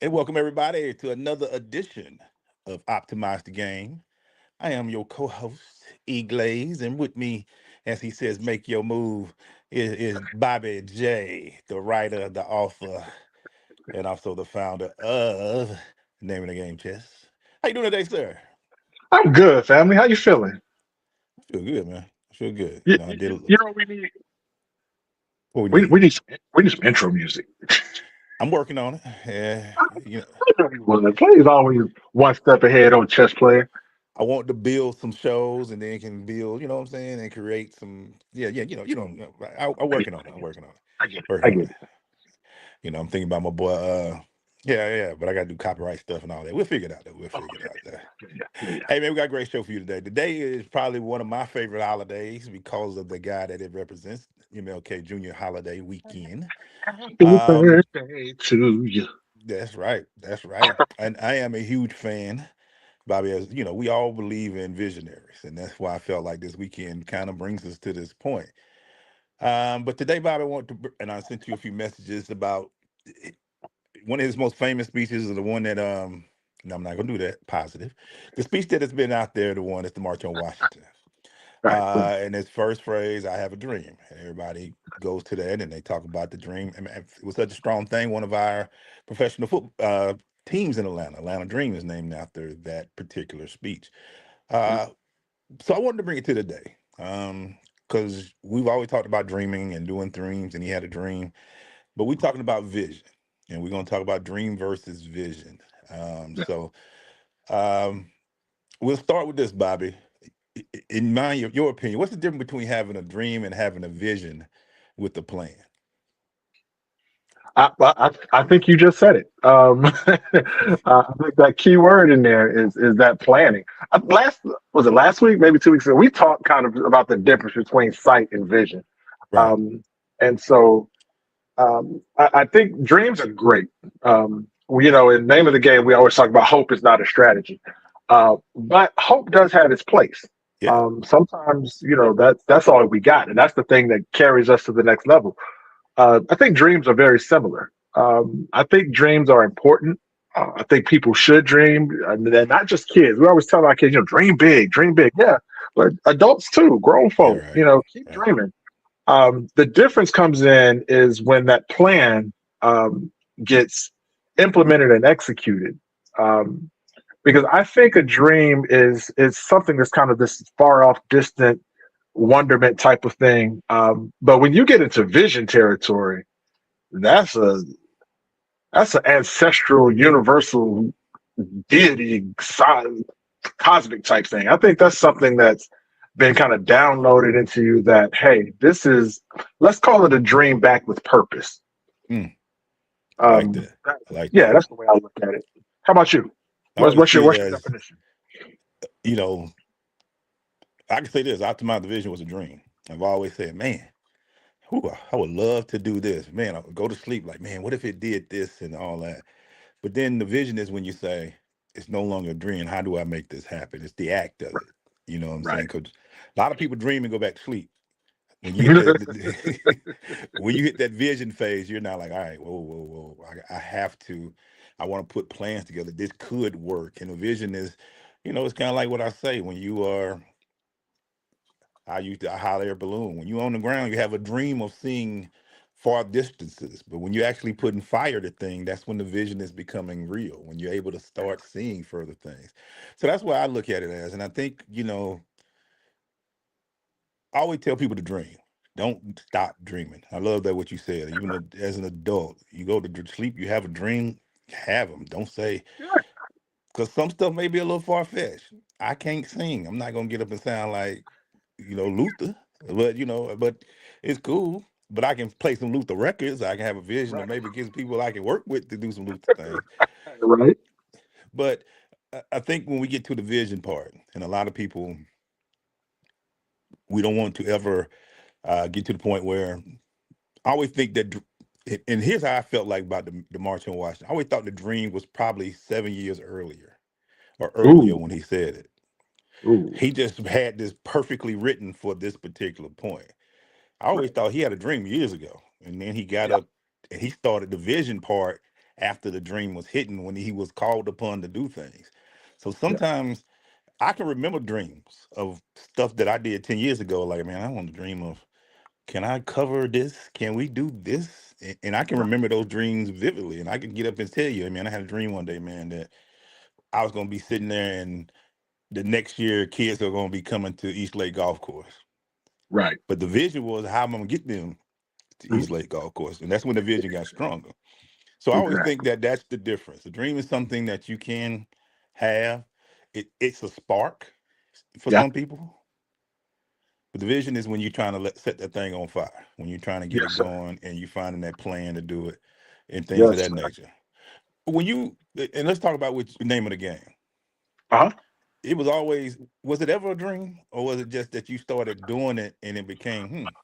And welcome everybody to another edition of Optimize the Game. I am your co-host, EGlaze, and with me, as he says, make your move, is Bobby J, the writer, the author, and also the founder of Name of the Game Chess. How you doing today, sir? I'm good, family. How you feeling? I feel good, man. I feel good. You, I you, did you know what we need? what we We, need. we need some, we need some intro music. I'm working on it. Yeah, I you know, know you would. Play's always one step ahead on chess player. I want to build some shows and then can build, you know what I'm saying, and create some. Yeah, yeah, I'm I get working it. on it. I'm working on it. I get it. Working I on get it. it. I'm thinking about my boy. Yeah, yeah, but I got to do copyright stuff and all that. We'll figure it out. Though. We'll Oh, figure it out. There. yeah, yeah, yeah. Hey man, we got a great show for you today. Today is probably one of my favorite holidays because of the guy that it represents, MLK Junior Holiday Weekend. Happy Um, birthday to you. that's right. That's right. And I am a huge fan, Bobby. As you know, we all believe in visionaries, and that's why I felt like this weekend kind of brings us to this point. But today, Bobby, and I sent you a few messages about one of his most famous speeches is the one that no, I'm not gonna do that. Positive. The speech that has been out there, the one is the March on Washington. Right, right. And his first phrase, I have a dream. And everybody goes to that and they talk about the dream. I mean, it was such a strong thing. One of our professional football teams in Atlanta Dream is named after that particular speech. Uh, so I wanted to bring it to today. Because we've always talked about dreaming and doing dreams, and he had a dream. But we're talking about vision, and we're going to talk about dream versus vision. So um, we'll start with this, Bobby. In your opinion, what's the difference between having a dream and having a vision with the plan? I think you just said it. I think that key word in there is that planning. Last was it last week, maybe 2 weeks ago? We talked kind of about the difference between sight and vision. Right. Um, and so I think dreams are great. In name of the game, we always talk about hope is not a strategy, but hope does have its place. Yeah. Sometimes, that's all we got, and that's the thing that carries us to the next level. I think dreams are very similar. I think dreams are important. I think people should dream, and they're not just kids. We always tell our kids, dream big, dream big. Yeah, but adults too, grown Yeah. folk, Right. keep Right. dreaming. The difference comes in is when that plan gets implemented and executed. Um, because I think a dream is something that's kind of this far off, distant wonderment type of thing. But when you get into vision territory, that's a that's an ancestral, universal deity, cosmic type thing. I think that's something that's been kind of downloaded into you that, hey, let's call it a dream back with purpose. Mm, I like Um, that. that- I like yeah, that. that's the way I look at it. How about you? I always see it What's your as, definition? you know, I can say this: Optimize the Vision was a dream. I've always said, man, whew, I would love to do this. Man, I would go to sleep like, man, what if it did this and all that? But then the vision is when you say, it's no longer a dream. How do I make this happen? It's the act of it. You know what I'm saying? Right. Because a lot of people dream and go back to sleep. When you hit that, when you hit that vision phase, you're not like, all right, whoa, whoa, whoa. I have to, I want to put plans together. This could work. And a vision is, it's kind of like what I say when you are, I use the hot air balloon. When you're on the ground, you have a dream of seeing far distances. But when you're actually putting fire to thing, that's when the vision is becoming real, when you're able to start seeing further things. So that's what I look at it as. And I think, I always tell people to dream. Don't stop dreaming. I love that what you said. Even as an adult, you go to sleep, you have a dream, have them. Don't say, because some stuff may be a little far fetched. I can't sing. I'm not gonna get up and sound like, Luther, but it's cool. But I can play some Luther records. I can have a vision of Right. maybe get some people I can work with to do some Luther things. Right. But I think when we get to the vision part, and a lot of people, we don't want to ever get to the point where I always think that, and here's how I felt like about the March on Washington. I always thought the dream was probably 7 years earlier or earlier Ooh. when he said it. Ooh. He just had this perfectly written for this particular point. I always Right. thought he had a dream years ago, and then he got Yeah. up and he started the vision part after the dream was hitting when he was called upon to do things. So Yeah. sometimes I can remember dreams of stuff that I did 10 years ago. Like, man, I want to dream of, can I cover this? Can we do this? And I can Right. remember those dreams vividly. And I can get up and tell you, man, I had a dream one day, man, that I was going to be sitting there and the next year kids are going to be coming to East Lake Golf Course. Right. But the vision was how I'm going to get them to Mhm. East Lake Golf Course. And that's when the vision got stronger. So I always think Exactly. that that's the difference. A dream is something that you can have. It's a spark for Yeah. some people. But the vision is when you're trying to set that thing on fire, when you're trying to get Yes, it sir. going and you're finding that plan to do it and things of Yes, that sir. nature. When you, and let's talk about which name of the game. Uh-huh. It was always, was it ever a dream or was it just that you started doing it and it became,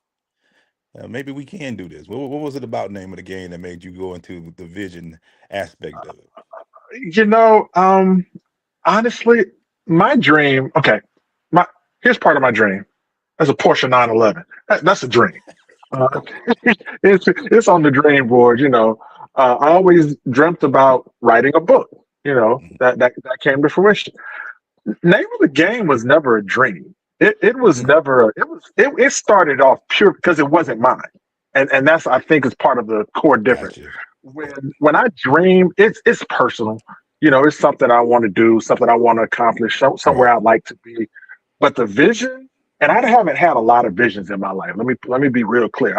maybe we can do this? What was it about name of the game that made you go into the vision aspect of it? You know, honestly, my dream, okay, my here's part of my dream. That's a Porsche 911. That's a dream. Uh, it's on the dream board, you know. I always dreamt about writing a book, you know, Mhm. that came to fruition. Name of the game was never a dream. It was Mhm. never it started off pure because it wasn't mine. And that's I think is part of the core difference. Gotcha. Yeah. When I dream, it's personal. You know, it's something I want to do, something I want to accomplish, somewhere Right. I'd like to be. But the vision, and I haven't had a lot of visions in my life. Let me be real clear.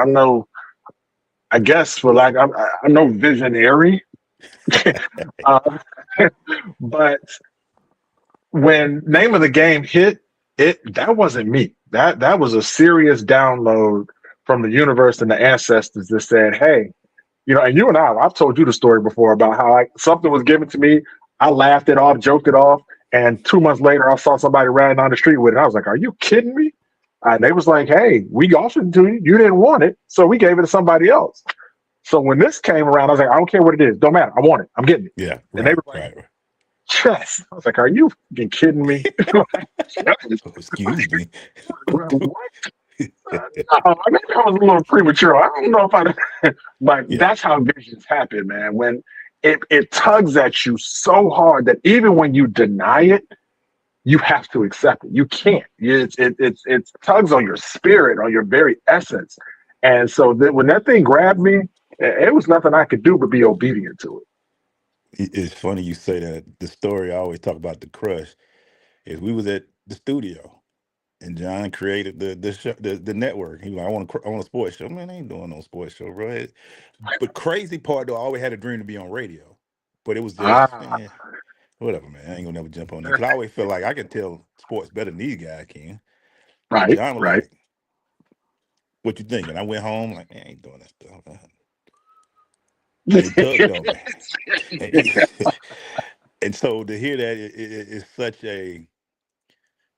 I guess for like I'm no visionary. uh, but when name of the game hit, it that wasn't me. That was a serious download from the universe and the ancestors that said, "Hey, you know." And you and I've told you the story before about how something was given to me. I laughed it off, joked it off, and 2 months later, I saw somebody riding on the street with it. I was like, "Are you kidding me?" And they was like, "Hey, we offered it to you. You didn't want it, so we gave it to somebody else." So when this came around, I was like, "I don't care what it is. Don't matter. I want it. I'm getting it." Yeah. And they Right. were like, Right. Right. "Yes." I was like, "Are you fucking kidding me?" Oh, excuse me. What? Maybe I was a little premature. I don't know if I, but Yeah. that's how visions happen, man. When it tugs at you so hard that even when you deny it, you have to accept it. You can't. It tugs on your spirit, on your very essence. And so when that thing grabbed me, it was nothing I could do but be obedient to it. It's funny you say that. The story I always talk about the crush is we was at the studio and John created the show, the network. He was like, I want a sports show. Man, I ain't doing no sports show, bro. But crazy part though, I always had a dream to be on radio. But it was just, Ah, man, whatever, man. I ain't gonna never jump on it. Cause I always feel like I can tell sports better than these guys can. But right, John was right. like, what you think? And I went home like, man, I ain't doing that stuff. And he tugged on me. And, and so to hear that is such a,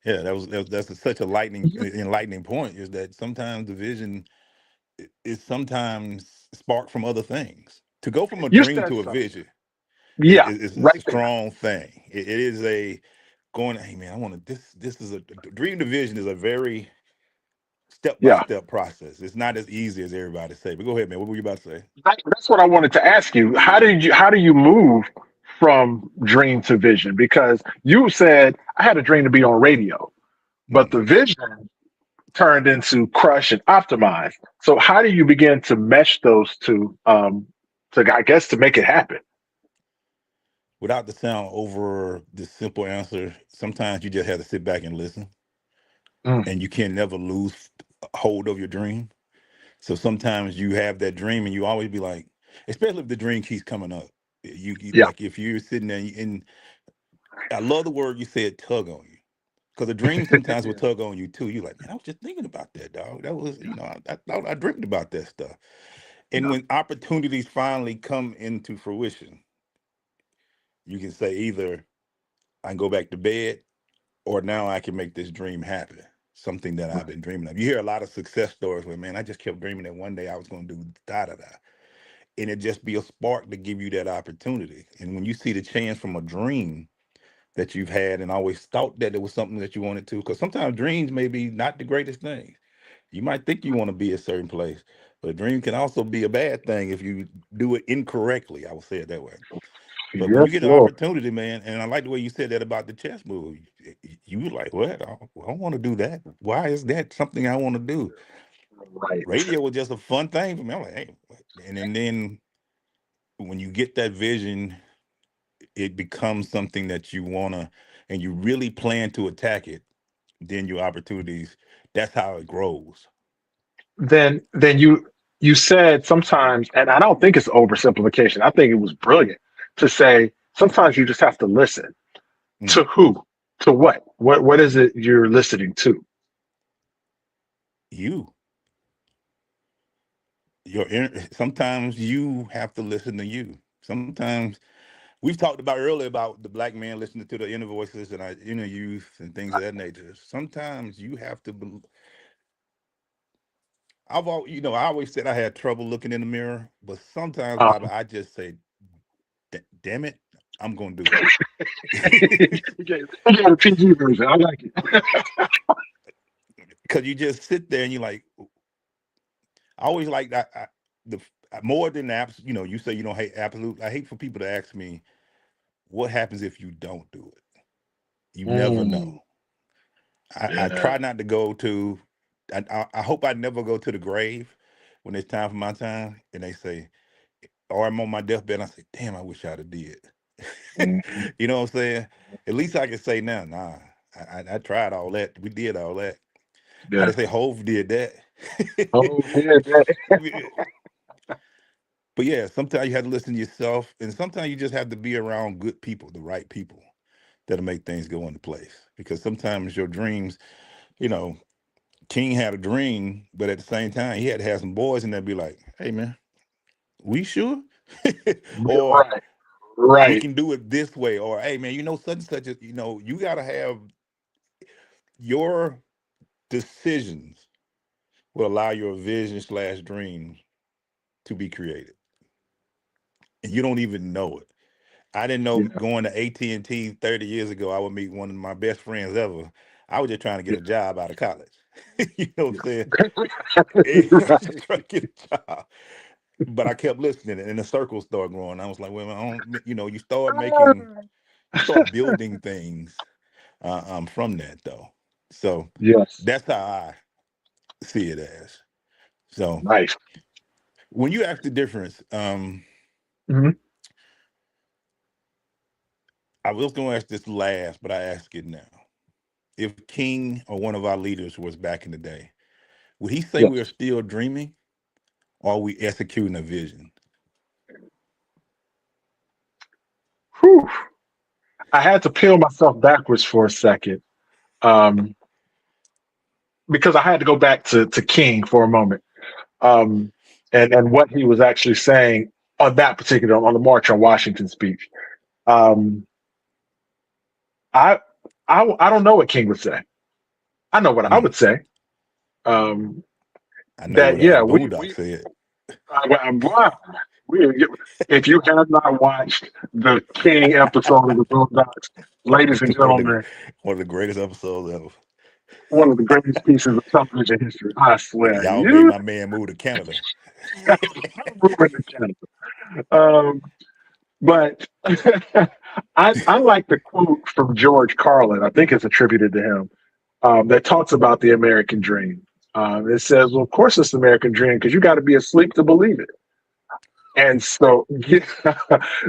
yeah, that's such a lightning enlightening point is that sometimes the vision is sometimes sparked from other things. To go from a You dream said to a something. vision Yeah, is a right there. strong thing. It is a going, hey man, I want to this is a dream to vision is a very step by Yeah. step process. It's not as easy as everybody say. But go ahead, man. What were you about to say? That's what I wanted to ask you. How do you move from dream to vision? Because you said I had a dream to be on radio, but the Mhm. vision turned into crush and optimize. So how do you begin to mesh those two to I guess to make it happen? Without the sound over the simple answer, sometimes you just have to sit back and listen, Mm, and you can never lose hold of your dream. So sometimes you have that dream, and you always be like, especially if the dream keeps coming up. yeah. Like if you're sitting there, and I love the word you said, tug on you, because a dream sometimes will Yeah. tug on you too. You're like, man, I was just thinking about that, dog. That was, I thought I dreamed about that stuff. And Yeah. when opportunities finally come into fruition, you can say either I can go back to bed or now I can make this dream happen. Something that I've Right. been dreaming of. You hear a lot of success stories where, man, I just kept dreaming that one day I was going to do da da da. And it just be a spark to give you that opportunity. And when you see the chance from a dream that you've had and always thought that it was something that you wanted to, because sometimes dreams may be not the greatest thing. You might think you want to be a certain place, but a dream can also be a bad thing if you do it incorrectly. I will say it that way. But when you Yes, get an Lord. opportunity, man, and I like the way you said that about the chess move, you were like, what? I want to do that. Why is that something I want to do? Right. Radio was just a fun thing for me. I'm like, hey, and then when you get that vision, it becomes something that you wanna, and you really plan to attack it. Then your opportunities. That's how it grows. Then you said sometimes, and I don't think it's oversimplification. I think it was brilliant to say sometimes you just have to listen Mm. to who, to what, what is it you're listening to? You, sometimes you have to listen to you. Sometimes we've talked about earlier about the black man listening to the inner voices and our inner youth and things of that nature. Sometimes you have to. I always said I had trouble looking in the mirror, but sometimes, Bobby, Um, I just say, Damn it, I'm gonna do you it." got a PG version. I like it. Because you just sit there and you're like, I always like that. The more than apps, you say you don't hate absolute. I hate for people to ask me, what happens if you don't do it? You never know. Mm, I yeah. try not to go to. I hope I never go to the grave when it's time for my time, and they say, or I'm on my deathbed. And I say, damn, I wish I'd have did. Mhm. You know what I'm saying? At least I can say now, nah. I tried all that. We did all that. How they Yes. say Hove did that. Oh, yeah, that, But yeah, sometimes you have to listen to yourself, and sometimes you just have to be around good people, the right people, that'll make things go into place. Because sometimes your dreams, you know, King had a dream, but at the same time, he had to have some boys in there be like, "Hey, man, we sure?" Or right, we right. can do it this way. Or hey, man, such and such. You got to have your decisions will allow your vision slash dreams to be created, and you don't even know it. I didn't know Yeah, going to AT&T 30 years ago, I would meet one of my best friends ever. I was just trying to get yeah, a job out of college. You know what I'm saying? right. Just trying to get a job. But I kept listening and the circles started growing. I was like, well, you start building things from that though. So Yes, that's how I see it as. So nice. when you ask the difference, Mhm. I was going to ask this last, but I ask it now. If King or one of our leaders was back in the day, would he say we are Yes. still dreaming or are we executing a vision? Whew. I had to peel myself backwards for a second, um, because I had to go back to King for a moment, um, and what he was actually saying on that particular on the March on Washington speech. Um, I, I don't know what King would say. I know what I Mm, would say. Um, I know that what yeah, Bulldog said. wow, we if you have not watched the King episode of the Boondocks, ladies and one, of the, gentlemen, one of the greatest episodes ever. one of the greatest pieces of television history. I swear, Y'all made you my man move to Canada. ruined the channel. But I like the quote from George Carlin. I think it's attributed to him, that talks about the American dream. It says, "Well, of course, it's the American dream because you got to be asleep to believe it." And so, yeah,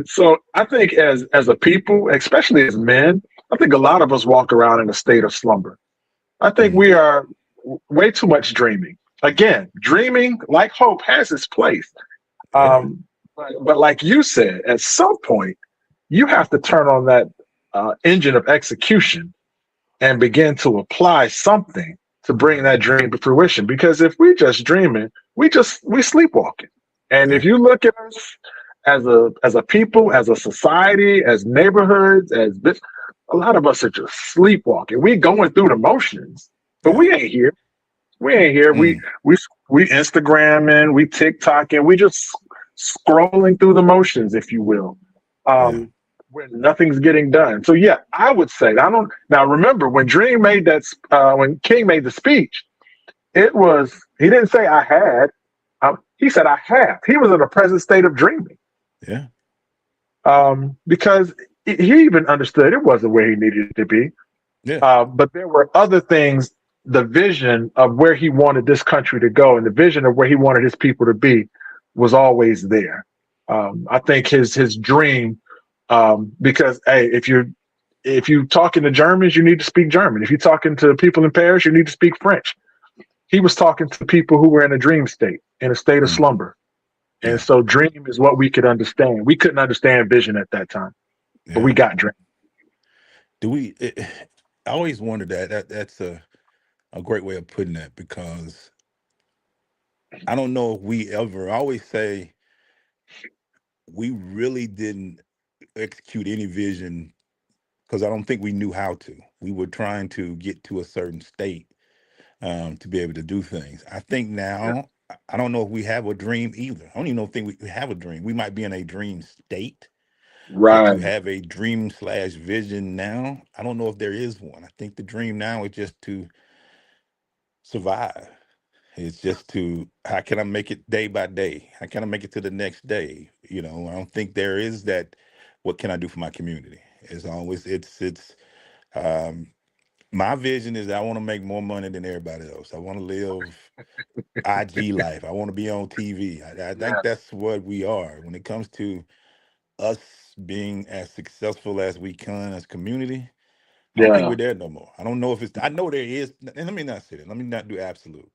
so I think as a people, especially as men, I think a lot of us walk around in a state of slumber. I think Mm, we are way too much dreaming. Again, dreaming, like hope, has its place. yeah, But like you said, at some point, you have to turn on that engine of execution and begin to apply something to bring that dream to fruition. Because if we just dreaming, we sleepwalking. And if yeah, you look at us as a people, as a society, as neighborhoods, as this, a lot of us are just sleepwalking. We going through the motions, but yeah. we ain't here. We ain't here. Mm, We Instagramming, we TikToking, we just scrolling through the motions, if you will. yeah. Um, where nothing's getting done. So yeah, I would say I don't now remember when Dream made that when King made the speech, It was. He didn't say I had. He said I have. He was in a present state of dreaming. Yeah, Because he even understood it wasn't where he needed to be. yeah, But there were other things. The vision of where he wanted this country to go, and the vision of where he wanted his people to be, was always there. I think his dream, because hey, if you talking to Germans, you need to speak German. If you're talking to people in Paris, you need to speak French. He was talking to people who were in a dream state, in a state of mm, slumber. And yeah, so dream is what we could understand. We couldn't understand vision at that time, but we yeah. got dream. Do we? I always wondered that. That's a great way of putting that because I don't know if we ever. I always say we really didn't execute any vision because I don't think we knew how to. We were trying to get to a certain state to be able to do things. I think Yeah. now, I don't know if we have a dream either. I don't even know think we have a dream. We might be in a dream state, but to Right. have a dream slash vision now, I don't know if there is one. I think the dream now is just to survive. It's just to how can I make it day by day? How can I make it to the next day? I don't think there is that. What can I do for my community? It's always it's um, my vision is I want to make more money than everybody else. I want to live IG life. I want to be on TV. I think Yeah. that's what we are when it comes to us being as successful as we can as community. I don't think Yeah. we're there no more. I don't know if it's. I know there is. And let me not say that. Let me not do absolute.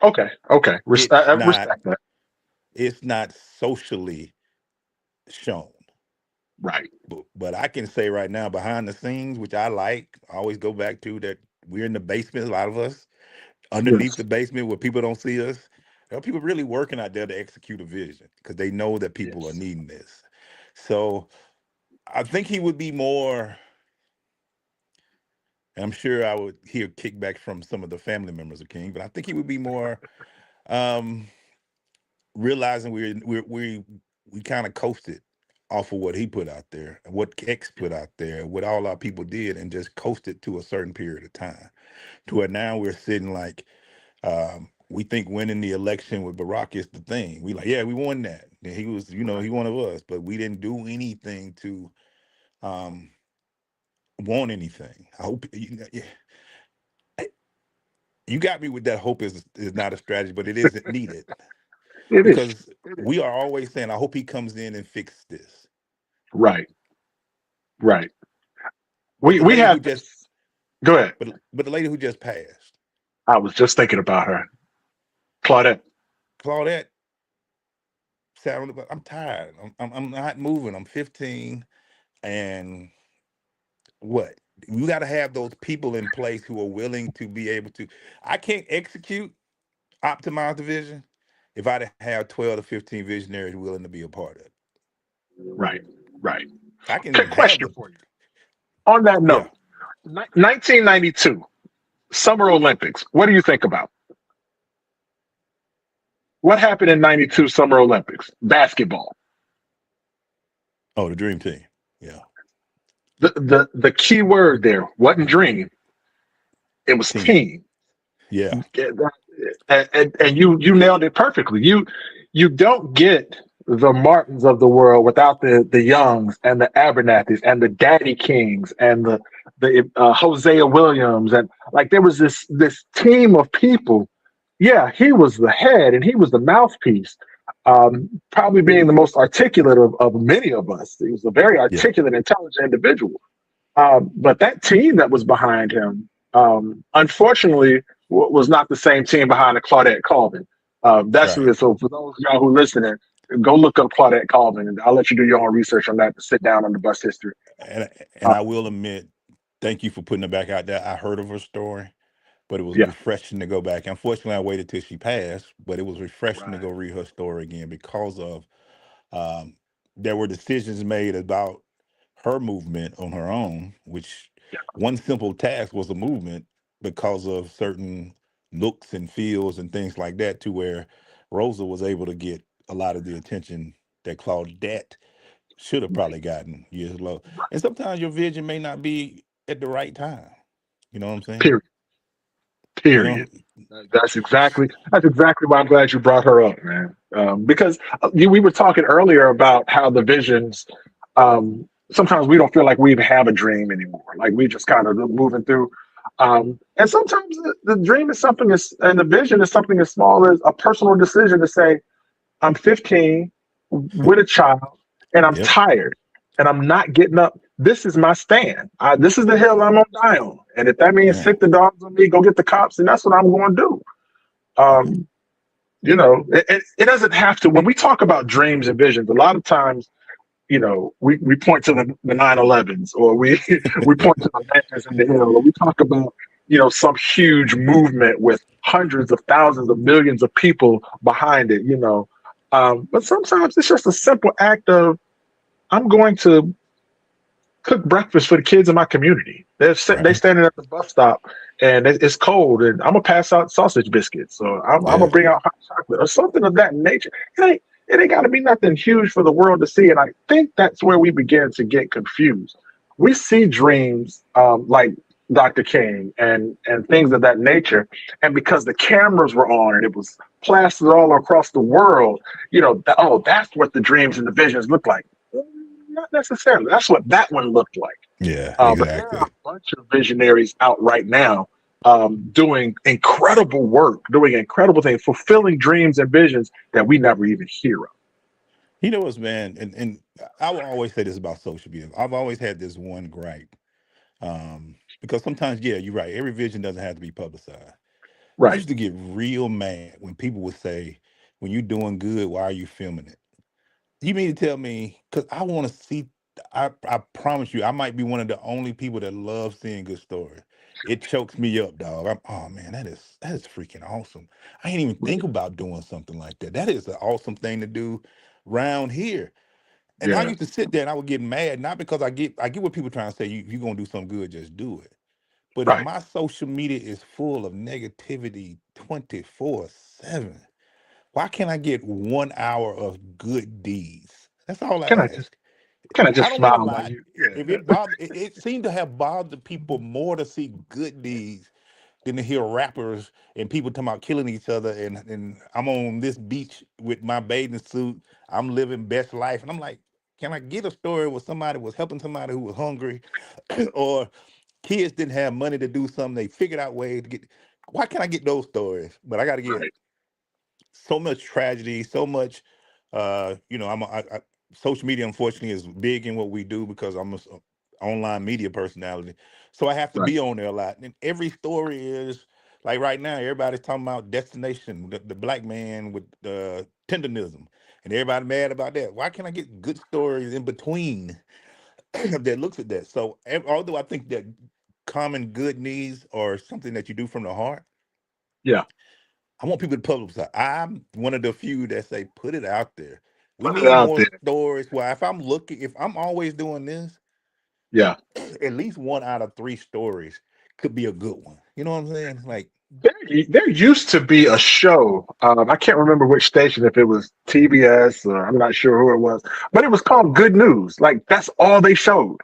Okay. Okay. It's I not. respect that. It's not socially shown. Right. But I can say right now, behind the scenes, which I like, I always go back to that we're in the basement. A lot of us underneath Yes. the basement where people don't see us. There are people really working out there to execute a vision because they know that people are Yes. needing this. So I think he would be more, and I'm sure I would hear kickback from some of the family members of King, but I think he would be more um, realizing we kind of coasted off of what he put out there, and what X put out there, what all our people did, and just coasted to a certain period of time. To where now we're sitting like we think winning the election with Barack is the thing. We like, yeah, we won that. And he was, he Right. one of us, but we didn't do anything to um, want anything. I hope you got me with that. Hope is not a strategy, but it isn't needed It is. because we are always saying, I hope he comes in and fixes this. Right. Right. But We the we lady who had just, this. Go ahead. but the lady who just passed, I was just thinking about her, Claudette. Claudette, said, I'm tired. I'm not moving. I'm 15, and what you got to have those people in place who are willing to be able to. I can't execute optimize the vision if I have 12 to 15 visionaries willing to be a part of it. Right. Right. I can have Question the for you. On that yeah. note, 1992 Summer Olympics. What do you think about? What happened in '92 Summer Olympics? Basketball. Oh, the dream team. Yeah, The key word there wasn't dream. It was team. team. Yeah, And you nailed it perfectly. You don't get the Martins of the world without the Youngs and the Abernathy's and the Daddy Kings and the Hosea Williams, and like there was this team of people. Yeah, he was the head and he was the mouthpiece. Probably being the most articulate of many of us. He was a very yeah, articulate, intelligent individual. But that team that was behind him, unfortunately, was not the same team behind the Claudette Colvin. That's right. so. For those of y'all who listening, go look up Claudette Colvin, and I'll let you do your own research on that to sit down on the bus history. And Uh, I will admit, thank you for putting it back out there. I heard of her story, but it was yeah, refreshing to go back. Unfortunately, I waited till she passed, but it was refreshing to right. go read her story again because of um, there were decisions made about her movement on her own, which Yeah, one simple task was a movement because of certain looks and feels and things like that, to where Rosa was able to get a lot of the attention that Claudette should have right, probably gotten years ago. right. And sometimes your vision may not be at the right time. You know what I'm saying? Period. You know, Period. That's exactly why I'm glad you brought her up, man. Because we were talking earlier about how the visions. Sometimes we don't feel like we even have a dream anymore. Like we just kind of moving through. And sometimes the dream is something, and the vision is something as small as a personal decision to say, I'm 15 with a child and I'm yep, tired and I'm not getting up. This is my stand. This is the hill I'm gonna die on. And if that means man, sick the dogs on me, go get the cops, and that's what I'm going to do. Um, it doesn't have to. When we talk about dreams and visions, a lot of times, we point to the 9/11s, or we point to the lands in the hill, or we talk about some huge movement with hundreds of thousands of millions of people behind it. But sometimes it's just a simple act of I'm going to cook breakfast for the kids in my community. They right, standing at the bus stop and it's cold, and I'm gonna pass out sausage biscuits, or I'm gonna yeah, bring out hot chocolate, or something of that nature. It ain't got to be nothing huge for the world to see, and I think that's where we begin to get confused. We see dreams like Dr. King and things of that nature, and because the cameras were on and it was plastered all across the world, that's what the dreams and the visions look like. Not necessarily. That's what that one looked like. yeah, But there are exactly. a bunch of visionaries out right now doing incredible work, doing incredible things, fulfilling dreams and visions that we never even hear of. You know what's, man, and I will always say this about social media. I've always had this one gripe, because sometimes, yeah, you're right. Every vision doesn't have to be publicized. I Right. used to get real mad when people would say, "When you're doing good, why are you filming it?" You mean to tell me? Because I want to see. I promise you, I might be one of the only people that love seeing good stories. It chokes me up, dog. Oh man, that is freaking awesome. I ain't even think Right. about doing something like that. That is an awesome thing to do round here. And I Yeah. used to sit there and I would get mad, not because I get what people trying to say. You gonna do something good, just do it. But if Right. my social media is full of negativity 24/7, why can't I get 1 hour of good deeds? That's all I Can I just ask. can I I just don't want a smile while lot. you? If Yeah. it seemed to have bothered people more to see good deeds than to hear rappers and people talking about killing each other. And I'm on this beach with my bathing suit. I'm living best life, and I'm like, can I get a story where somebody was helping somebody who was hungry, or kids didn't have money to do something? They figured out ways to get. Why can't I get those stories? But I got to get Right. so much tragedy, so much. Social media unfortunately is big in what we do because I'm a online media personality, so I have to Right. be on there a lot. And every story is like right now, everybody's talking about destination, the black man with tenderism, and everybody mad about that. Why can't I get good stories in between that looks at that? So although I think that common good needs are something that you do from the heart, Yeah. I want people to publicize. I'm one of the few that say put it out there. We Put it need out more there. stories. Well, if I'm always doing this, Yeah. at least 1 out of 3 stories could be a good one. You know what I'm saying? Like, There used to be a show. I can't remember which station, if it was TBS or I'm not sure who it was, but it was called Good News. Like that's all they showed.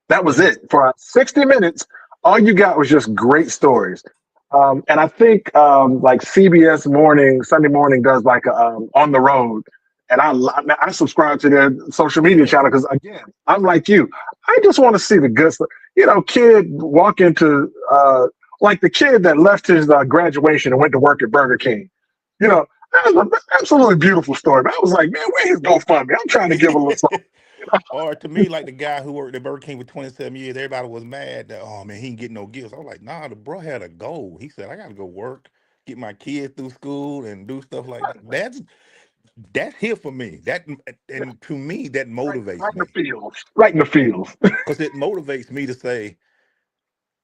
That was yeah, it for 60 minutes. All you got was just great stories. And I think like CBS Morning, Sunday Morning does like a, on the road. And I subscribe to their social media yeah, channel because again, I'm like you. I just want to see the good stuff. Kid walk into like the kid that left his graduation and went to work at Burger King. That was an absolutely beautiful story. But I was like, man, where's his GoFundMe? I'm trying to give a little something. or to me, like the guy who worked at Burger King for 27 years, everybody was mad that, oh man, he didn't get no gifts. I was like, nah, the bro had a goal. He said, I gotta go work, get my kids through school and do stuff like that. That's here for me. And to me, that Right, motivates right in the me fields. Right in the fields. because it motivates me to say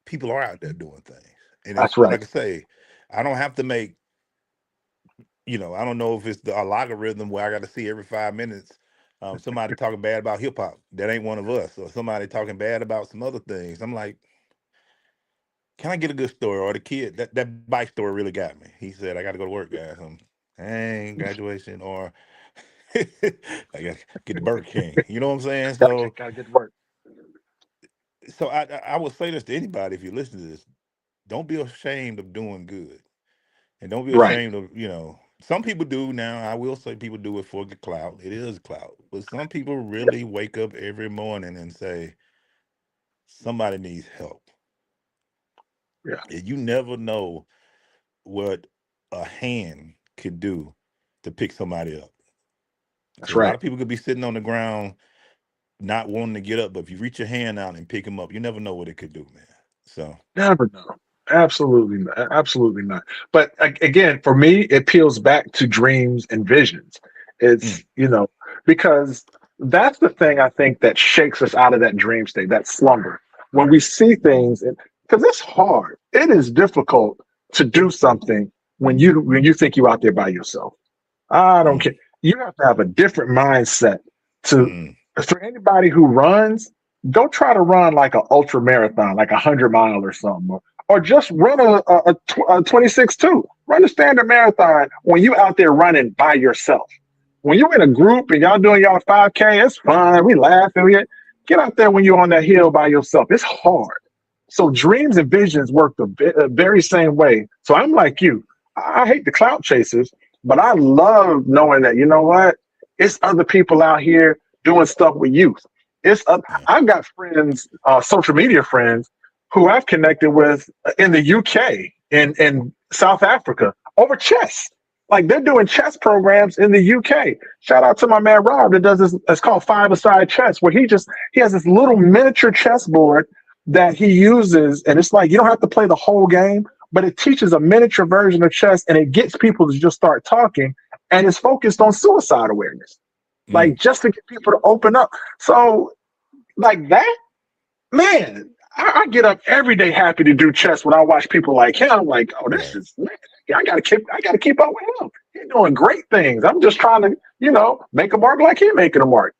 people are out there doing things. And That's it's right. like I say, I don't have to make, I don't know if it's a logarithm where I got to see every 5 minutes somebody talking bad about hip hop that ain't one of us, or somebody talking bad about some other things. I'm like, can I get a good story? Or the kid, that bike story really got me. He said, I got to go to work, guys. Dang, graduation, or I got to get to Burger King. You know what I'm saying? Gotta get to work. So I would say this to anybody if you listen to this. don't be ashamed of doing good. And don't be Right. ashamed of, some people do now. I will say people do it for the clout. It is clout. But some people Yeah. really wake up every morning and say, somebody needs help. Yeah. And you never know what a hand could do to pick somebody up. That's Because a lot right. of people could be sitting on the ground not wanting to get up, but if you reach your hand out and pick them up, you never know what it could do, man. So, Never know. Absolutely not. Absolutely not. But again, for me, it peels back to dreams and visions. mm, It's, because that's the thing I think that shakes us out of that dream state, that slumber. When we see things, because it's hard, it is difficult to do something when you think you're out there by yourself. I don't care. mm, You have to have a different mindset to mm, for anybody who runs, don't try to run like an ultra marathon, like 100 mile or something, or just run a 26-2. Run a standard marathon when you out there running by yourself. When you're in a group and y'all doing y'all 5K, it's fun. We laughing. Get out there when you're on that hill by yourself. It's hard. So dreams and visions work the very same way. So I'm like you. I hate the clout chasers, but I love knowing that, you know what? It's other people out here doing stuff with youth. yeah. I've got friends, social media friends, who I've connected with in the UK, in South Africa, over chess. Like they're doing chess programs in the UK. Shout out to my man Rob that does this. It's called five-a-side chess, where he has this little miniature chessboard that he uses, and it's like you don't have to play the whole game, but it teaches a miniature version of chess, and it gets people to just start talking, and it's focused on suicide awareness, Mm, like just to get people to open up. So like that, man, I get up every day happy to do chess when I watch people like him. I'm like, oh, this right. is man, I gotta keep up with him. He's doing great things. I'm just trying to, make a mark like he's making a mark.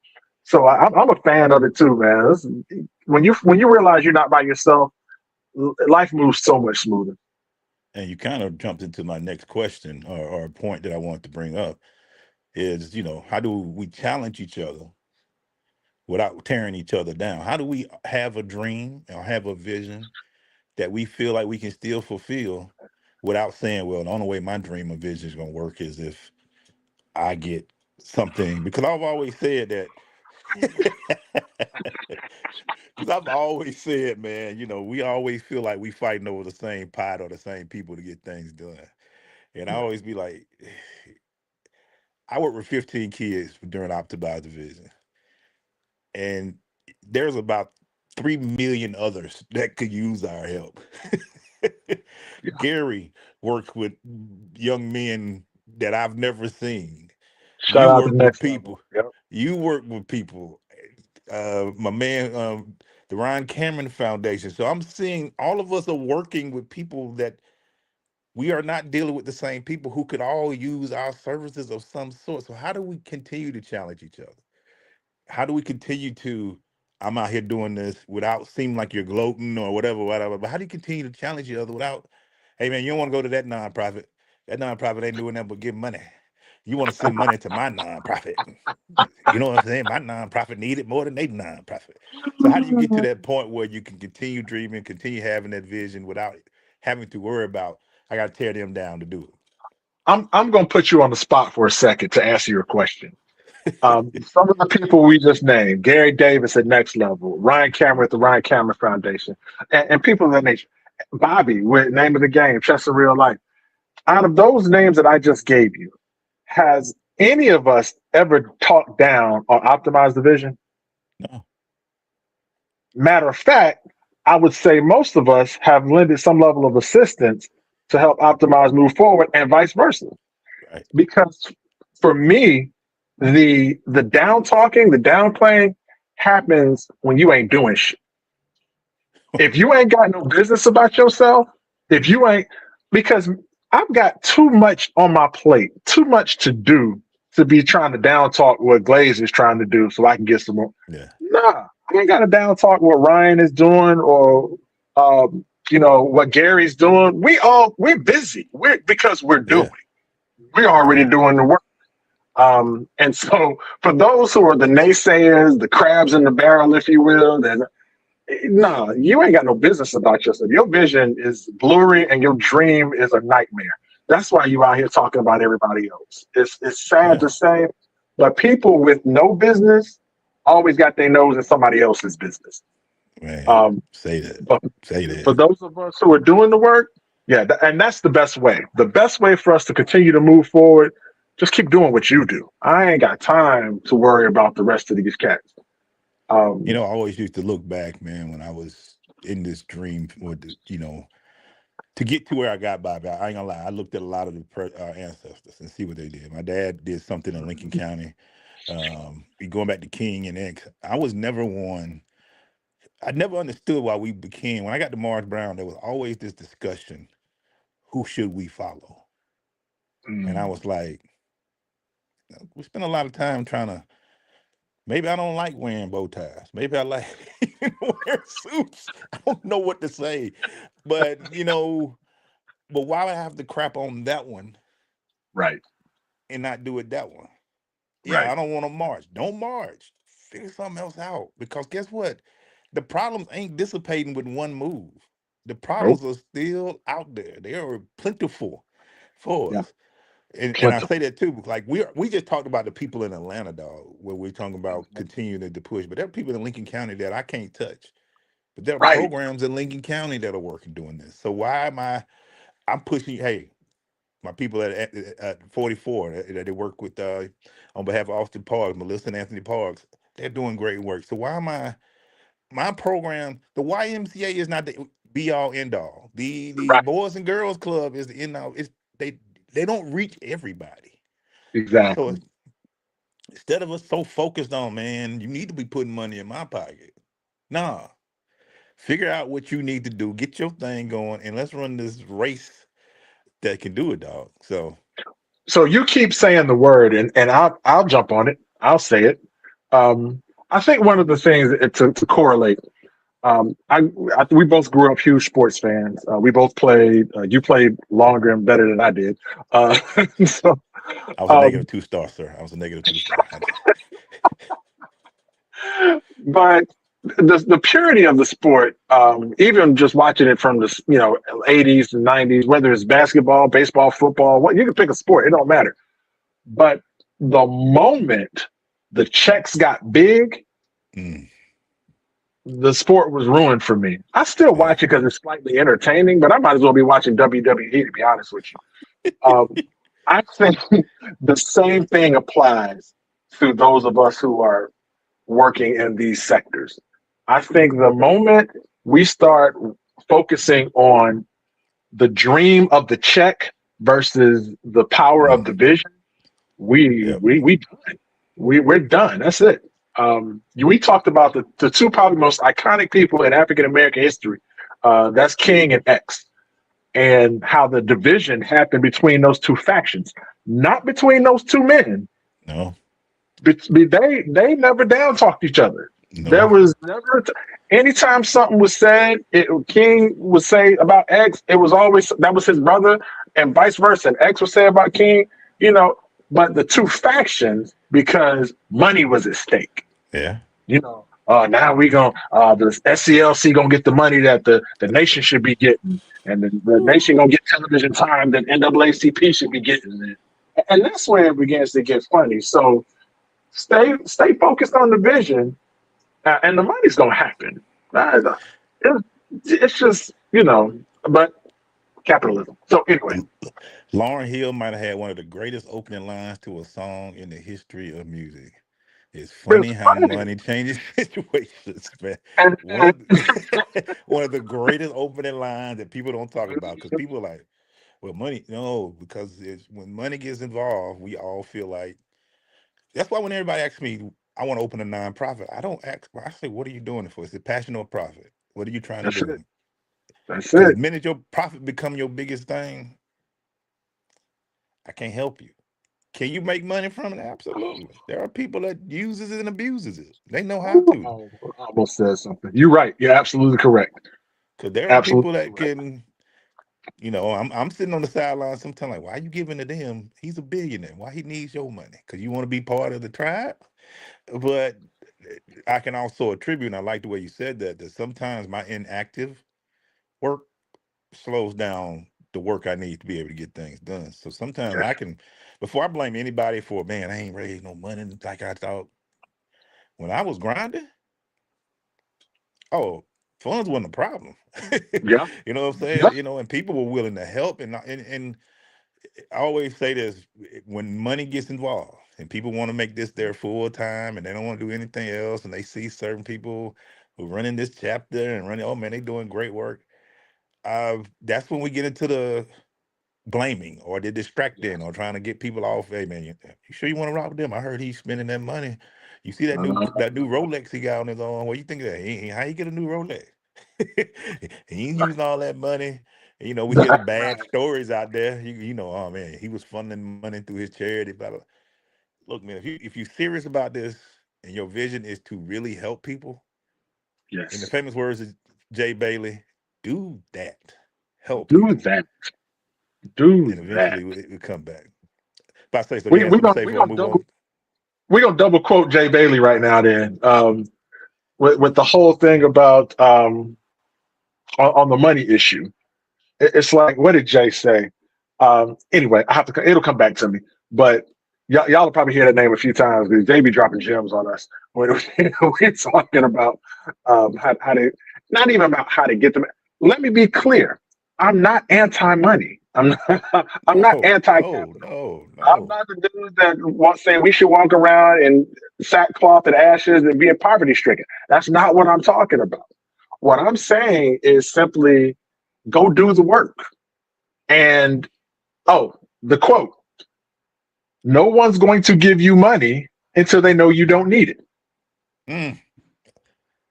So I'm a fan of it too, man. When you realize you're not by yourself, life moves so much smoother. And you kind of jumped into my next question or a point that I wanted to bring up is, how do we challenge each other without tearing each other down? How do we have a dream or have a vision that we feel like we can still fulfill without saying, well, the only way my dream or vision is going to work is if I get something? Because I've always said that. Because I've always said, man, we always feel like we fighting over the same pot or the same people to get things done. And I always be like, I work with 15 kids during Optimize Division, and there's about 3 million others that could use our help. Yeah. Gary worked with young men that I've never seen. Shout You out to work with next level. people. Yep. You work with people. My man, the Ryan Cameron Foundation. So I'm seeing all of us are working with people that we are not dealing with the same people who could all use our services of some sort. So how do we continue to challenge each other? How do we continue to I'm out here doing this without seeming like you're gloating or whatever, whatever. But how do you continue to challenge each other without, hey man, you don't want to go to that nonprofit. That nonprofit ain't doing nothing but give money. You want to send money to my nonprofit. You know what I'm saying? My nonprofit need it more than they nonprofit. So how do you get to that point where you can continue dreaming, continue having that vision without having to worry about I gotta tear them down to do I'm gonna put you on the spot for a second to answer your question. it? Some of the people we just named, Gary Davis at Next Level, Ryan Cameron at the Ryan Cameron Foundation, and people of that nature. Bobby, with name of the game, Chess in Real Life. Out of those names that I just gave you, has any of us ever talked down or optimized the vision? No. Matter of fact, I would say most of us have lended some level of assistance to help optimize move forward and vice versa. Right. Because for me, the down talking, the downplaying happens when you ain't doing shit. If you ain't got no business about yourself, if you ain't because I've got too much on my plate, too much to do to be trying to down talk what Glaze is trying to do so I can get some more. Yeah. Nah, I ain't got to down talk what Ryan is doing or what Gary's doing. We're busy. Because we're doing. Yeah. We're already Yeah. doing the work. And so for those who are the naysayers, the crabs in the barrel, if you will, then Nah, you ain't got no business about yourself. Your vision is blurry and your dream is a nightmare. That's why you out here talking about everybody else. It's sad to Yeah, say, but people with no business always got their nose in somebody else's business. man. Um, Say that. but Say for that. those of us who are doing the work, yeah, and that's the best way. The best way for us to continue to move forward, just keep doing what you do. I ain't got time to worry about the rest of these cats. Um, I always used to look back, man, when I was in this dream with to get to where I got by. But I ain't gonna lie, I looked at a lot of our ancestors and see what they did. My dad did something in Lincoln County. Going back to King and X, I was never one. I never understood why we became. When I got to Morris Brown, there was always this discussion: who should we follow? And I mm, was like, we spent a lot of time trying to. Maybe I don't like wearing bow ties. Maybe I like wearing suits. I don't know what to say, but but why would I have to crap on that one right, and not do it that one? Yeah, right. I don't want to march. Don't march. Figure something else out. Because guess what? The problems ain't dissipating with one move. The Nope. problems are still out there. They are plentiful for Yeah, us. And I say plentiful. that too, because like we just talked about the people in Atlanta, dog, where we're talking about Mhm. continuing to push. But there are people in Lincoln County that I can't touch. But there are Right, programs in Lincoln County that are working doing this. So why am I'm pushing, hey, my people at 44 that they work with on behalf of Austin Parks, Melissa and Anthony Parks, they're doing great work. So why am I my program, the YMCA is not the be all end all. The right, Boys and Girls Club is the end all. It's they don't reach everybody. So exactly. instead of us so focused on, man, you need to be putting money in my pocket. Nah. Figure out what you need to do, get your thing going, and let's run this race that can do it, dog. So So you keep saying the word, and I'll jump on it. I'll say it. I think one of the things to correlate. We both grew up huge sports fans. We both played. You played longer and better than I did. Uh, so, I was a um, -2 star, sir. I was a -2 star. but the purity of the sport, even just watching it from the 80s and 90s, whether it's basketball, baseball, football, what you can pick a sport, it don't matter. But the moment the checks got big, Mm, the sport was ruined for me. I still yeah. watch it because it's slightly entertaining, but I might as well be watching WWE to be honest with you. I think the same thing applies to those of us who are working in these sectors. I think the moment we start focusing on the dream of the check versus the power of Mm, the vision, we yep. we we done. We're done. That's it. We talked about the two probably most iconic people in African American history. That's King and X, and how the division happened between those two factions, not between those two men. No. They never down talked each other. There No. was never anytime something was said, King would say about X, it was always that was his brother, and vice versa. And X would say about King, you know, but the two factions because money was at stake. Yeah. Now we gonna the SCLC gonna get the money that the nation should be getting, and the Whew. nation gonna get television time that NAACP should be getting, and that's where it begins to get funny. So stay focused on the vision, and the money's gonna happen. Uh, it, it's just but capitalism. So anyway, L- Lauren Hill might have had one of the greatest opening lines to a song in the history of music. It's funny it's how funny, money changes situations, man. One and of one of the greatest opening lines that people don't talk about because people are like, well, money, no, because when money gets involved, we all feel like that's why when everybody asks me, I want to open a nonprofit, I don't ask, I say, what are you doing it for? Is it passion or profit? What are you trying to that's it. do? That's Because the it. minute your profit become your biggest thing, I can't help you. Can you make money from it? Absolutely. There are people that uses it and abuses it. They know how Ooh, to. I almost said something. You're right. You're absolutely correct. Because there are people Absolutely that correct. can, I'm sitting on the sideline sometimes like, why are you giving it to him? He's a billionaire. Why he needs your money? Because you want to be part of the tribe? But I can also attribute, and I like the way you said that, that sometimes my inactive work slows down the work I need to be able to get things done. So sometimes I can, before I blame anybody for, man, I ain't raised no money like I thought. When I was grinding, oh, funds wasn't a problem. Yeah. You know what I'm Yeah. saying? You know, and people were willing to help. And I always say this: when money gets involved and people want to make this their full time and they don't want to do anything else, and they see certain people who running this chapter and running, oh man, they doing great work. That's when we get into the blaming or the distracting or trying to get people off. Hey man, you sure you want to rock with them? I heard he's spending that money. You see that new Rolex he got on his arm. What you think of that? How you get a new Rolex? He ain't using all that money. You know, we hear the bad stories out there. You know, oh man, he was funneling money through his charity. Blah, blah. Look, man, if you're serious about this and your vision is to really help people, in the Yes. famous words of Jay Bailey, do that. Help Do people, that. Do and that. eventually it come back. But I say so. You We have we something to gonna say we before I gonna move double on? we gonna double quote Jay Bailey right now. Then with the whole thing about on the money issue. It's like, what did Jay say? Anyway, I have to. It'll come back to me. But y'all will probably hear that name a few times because they be dropping gems on us when we're talking about how to, not even about how to get them. Let me be clear. I'm not anti-money. I'm not No, no, anti-capital. no, I'm no. not the dude that wants saying we should walk around in sackcloth and ashes and being poverty stricken. That's not what I'm talking about. What I'm saying is simply go do the work. And oh, the quote, no one's going to give you money until they know you don't need it. Mm,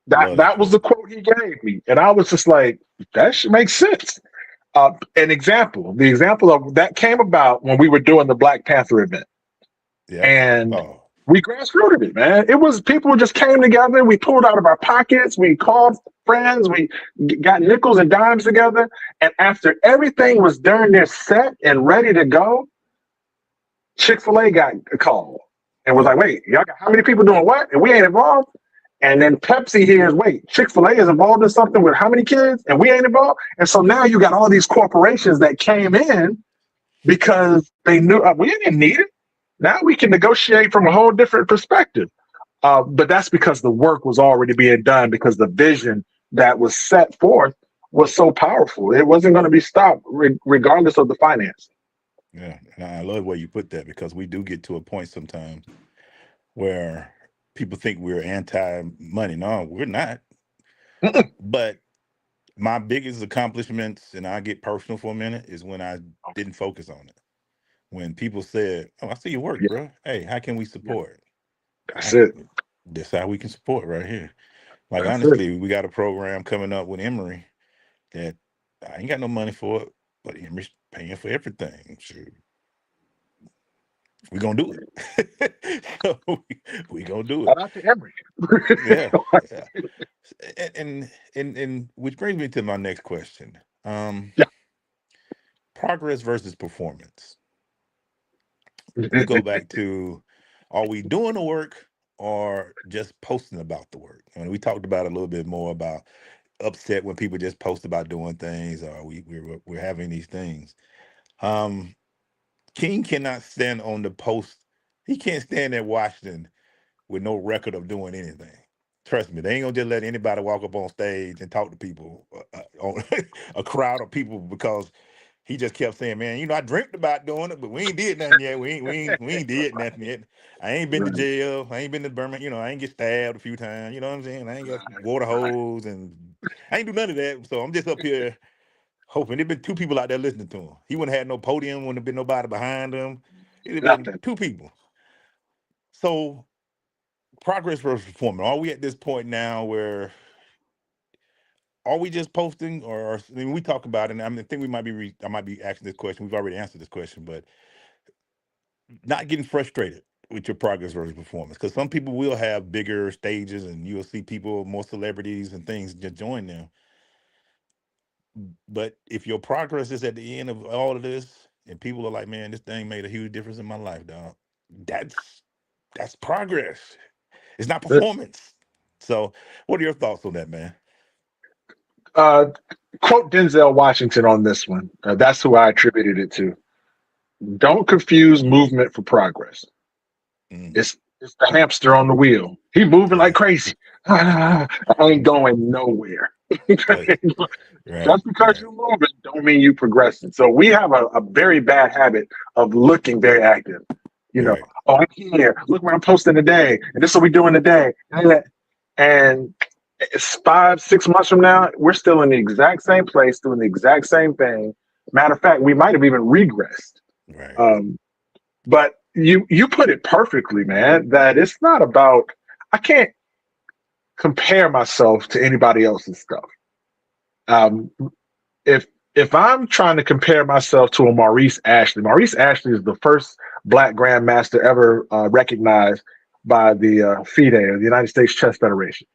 That love that that was the quote. quote he gave me. And I was just like, that should make sense. The example of that came about when we were doing the Black Panther event. Yeah. And Oh, we grassrooted it, man. It was people just came together. We pulled out of our pockets. We called friends. We got nickels and dimes together. And after everything was darn near set and ready to go, Chick-fil-A got a call and was yeah. like, wait, y'all got how many people doing what? And we ain't involved. And then Pepsi hears, wait, Chick-fil-A is involved in something with how many kids? And we ain't involved. And so now you got all these corporations that came in because they knew we didn't need it. Now we can negotiate from a whole different perspective. But that's because the work was already being done because the vision that was set forth was so powerful. It wasn't going to be stopped regardless of the finance. Yeah. And I love the way you put that because we do get to a point sometimes where people think we're anti money. No, we're not. But my biggest accomplishments, and I get personal for a minute, is when I didn't focus on it. When people said, "Oh, I see your work, Yeah, bro. Hey, how can we yeah, support?" that's I it. That's how we can support right here. Like That's it. honestly, we got a program coming up with Emory that I ain't got no money for it, but Emory's paying for everything. So we gonna do it. So we gonna do Shout it. out to Emory. Yeah, yeah. And which brings me to my next question. Um, Yeah. Progress versus performance. We go back to, are we doing the work or just posting about the work? And we talked about a little bit more about upset when people just post about doing things, or we're having these things. Um, King cannot stand on the post. He can't stand at Washington with no record of doing anything. Trust me, they ain't gonna just let anybody walk up on stage and talk to people, on a crowd of people, because he just kept saying, "Man, I dreamt about doing it, but we ain't did nothing yet. We ain't did Right, nothing yet. I ain't been to right, jail. I ain't been to Birmingham. I ain't get stabbed a few times. You know what I'm saying? I ain't got water right. hose, and I ain't do none of that. So I'm just up here hoping. There've been two people out there listening to him. He wouldn't have had no podium. Wouldn't have been nobody behind him. It'd have been Nothing. two people. So progress versus performance. Are we at this point now where are we just posting, or I mean, we talk about it? And I think we might be. I might be asking this question. We've already answered this question, but not getting frustrated with your progress versus performance, because some people will have bigger stages and you'll see people, more celebrities and things, just join them. But if your progress is at the end of all of this and people are like, man, this thing made a huge difference in my life, dog, that's progress. It's not performance. So, what are your thoughts on that, man? Uh, Quote Denzel Washington on this one. That's who I attributed it to. Don't confuse movement for progress. Mm, It's the hamster on the wheel. He moving like yeah, crazy. I ain't going nowhere. right, right, Just because right, you're moving don't mean you progressing. So we have a very bad habit of looking very active. You know, right. oh, I'm here. Look what I'm posting today. And this is what we're doing today. And it's 5, 6 months from now, we're still in the exact same place, doing the exact same thing. Matter of fact, we might have even regressed. Right. Um, but you put it perfectly, man, that it's not about I can't compare myself to anybody else's stuff. Um, if if I'm trying to compare myself to a Maurice Ashley is the first black grandmaster ever recognized by the FIDE, or the United States Chess Federation,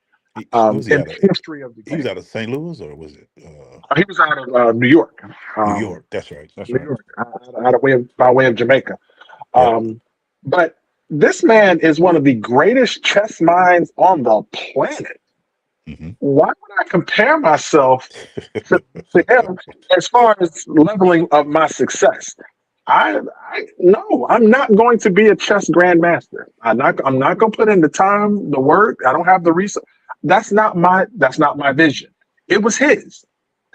Was he in out of? the history of the He was game. out of St. Louis, or was it He was out of New York, New um, York? That's right. That's New right. York, out of by way of Jamaica. Yep. Um, but this man is one of the greatest chess minds on the planet. Hmm. Why would I compare myself to him as far as leveling of my success? I no, I'm not going to be a chess grandmaster. I'm not going to put in the time, the work. I don't have the research. That's not my vision. It was his.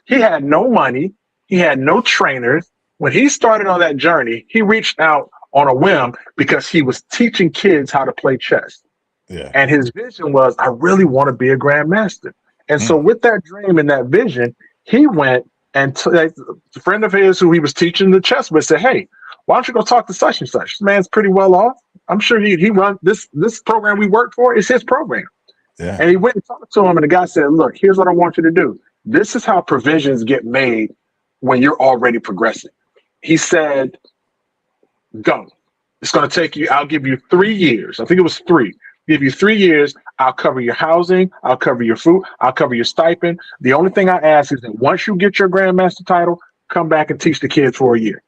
He had no money. He had no trainers. When he started on that journey, he reached out on a whim because he was teaching kids how to play chess. Yeah. And his vision was, I really want to be a grandmaster. And so, Mm. with that dream and that vision, he went and a friend of his who he was teaching the chess with said, "Hey, why don't you go talk to such and such? This man's pretty well off. I'm sure he run this program we work for is his program." Yeah. And he went and talked to him, and the guy said, "Look, here's what I want you to do. This is how provisions get made when you're already progressing." He said, "Go. It's going to take you, I'll give you 3 years. I think it was three. Give you 3 years. I'll cover your housing. I'll cover your food. I'll cover your stipend. The only thing I ask is that once you get your grandmaster title, come back and teach the kids for a year."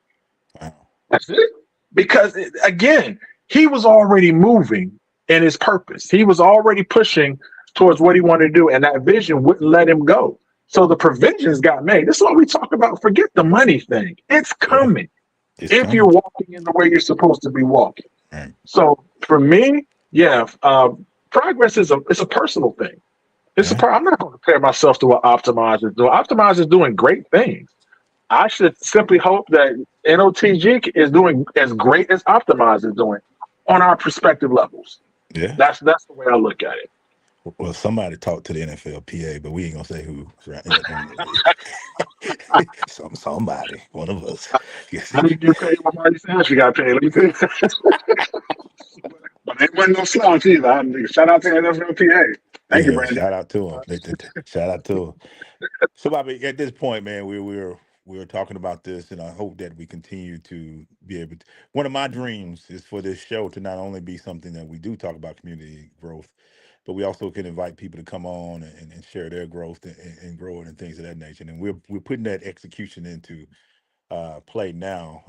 Wow. That's it. Because again, he was already moving in his purpose. He was already pushing towards what he wanted to do, and that vision wouldn't let him go. So the provisions got made. This is what we talk about. Forget the money thing. It's Yeah. coming It's if you're coming. walking in the way you're supposed to be walking. Right. So for me, yeah, progress is a personal thing. Yeah. I'm not going to compare myself to what Optimize is doing. Optimize is doing great things. I should simply hope that NOTG is doing as great as Optimize is doing on our perspective levels. Yeah. That's the way I look at it. Well, somebody talked to the NFLPA, but we ain't gonna say who. Right? Somebody, one of us. Yes. I didn't get paid what Marty Sash we got paid. Let me tell you. But it wasn't no slouch either. Shout out to NFLPA. Thank you, Yeah. Brandon. Shout out to him. Shout out to him. So, Bobby, at this point, man, we're talking about this, and I hope that we continue to be able to. One of my dreams is for this show to not only be something that we do talk about community growth, but we also can invite people to come on and share their growth and growing and things of that nature. And we're putting that execution into play now.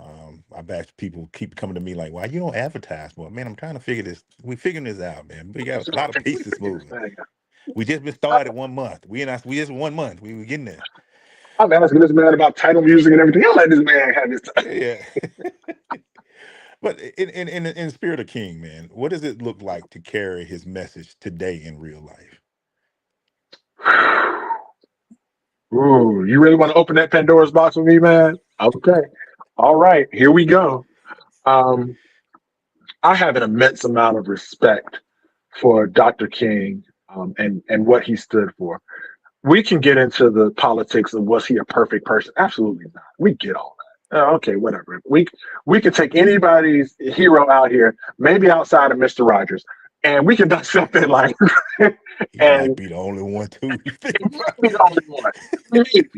I've asked people keep coming to me like, "Why you don't advertise more?" Man, I'm trying to figure this. We're figuring this out, man. We got a lot of We pieces figured this moving. thing We just been started 1 month. We just 1 month. We were getting there. I'm asking this man about title music and everything. I'll let this man have his time. Yeah. But in the spirit of King, man, what does it look like to carry his message today in real life? Ooh, you really want to open that Pandora's box with me, man? Okay. All right, here we go. Um, I have an immense amount of respect for Dr. King, and what he stood for. We can get into the politics of was he a perfect person? Absolutely not. We get all that. Okay, whatever. We could take anybody's hero out here, maybe outside of Mr. Rogers, and we can dissect it like, He might and be the only one too. You think he about might be the only one. Maybe.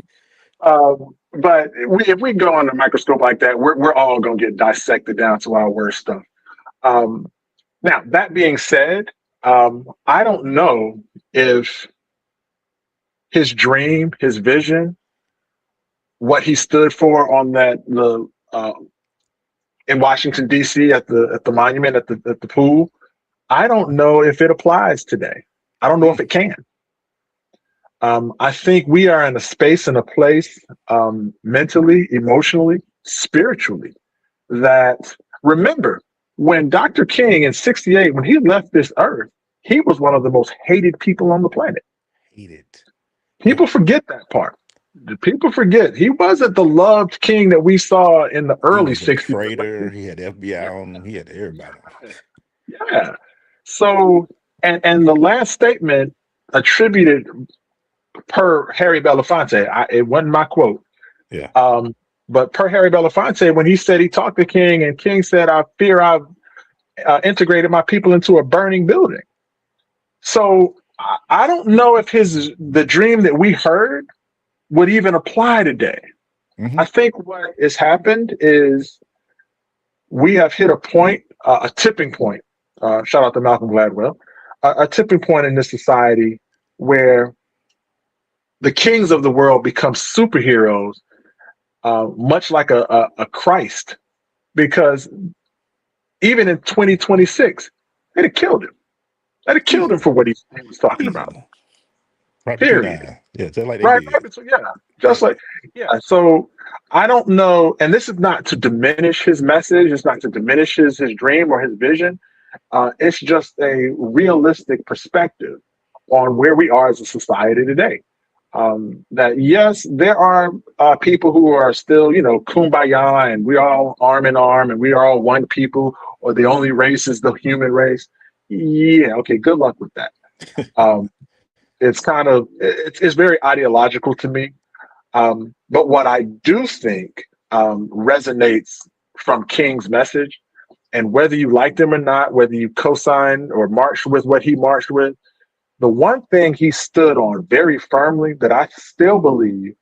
But if we go on the microscope like that, we're all gonna get dissected down to our worst stuff. Um, Now, that being said, I don't know if his dream, his vision, what he stood for on that the in Washington D.C. at the monument at the pool. I don't know if it applies today. I don't know if it can. I think we are in a space and a place, mentally, emotionally, spiritually, that, remember, when Dr. King in 68, when he left this earth, he was one of the most hated people on the planet. Hate it. People forget that part. People forget he wasn't the loved king that we saw in the He early was a 60s. traitor. He had FBI on him. He had everybody on him. Yeah. So, and the last statement attributed per Harry Belafonte, it wasn't my quote, Yeah. but per Harry Belafonte, when he said he talked to King, and King said, "I fear I've integrated my people into a burning building." So I don't know if the dream that we heard would even apply today. Hmm. I think what has happened is we have hit a point, a tipping point. Shout out to Malcolm Gladwell, a tipping point in this society where the kings of the world become superheroes, much like a Christ, because even in 2026, they'd have killed him. They'd have killed him Easily. for what he was talking about. Easily. Right between the Period. eyes. Yeah, just like they Right, did. right. So yeah, just like yeah. So I don't know, and this is not to diminish his message. It's not to diminish his dream or his vision. It's just a realistic perspective on where we are as a society today. That yes, there are people who are still, kumbaya, and we're all arm in arm, and we are all one people, or the only race is the human race. Yeah, okay, good luck with that. Um, it's very ideological to me. But what I do think resonates from King's message, and whether you liked him or not, whether you co-signed or marched with what he marched with, the one thing he stood on very firmly that I still believe,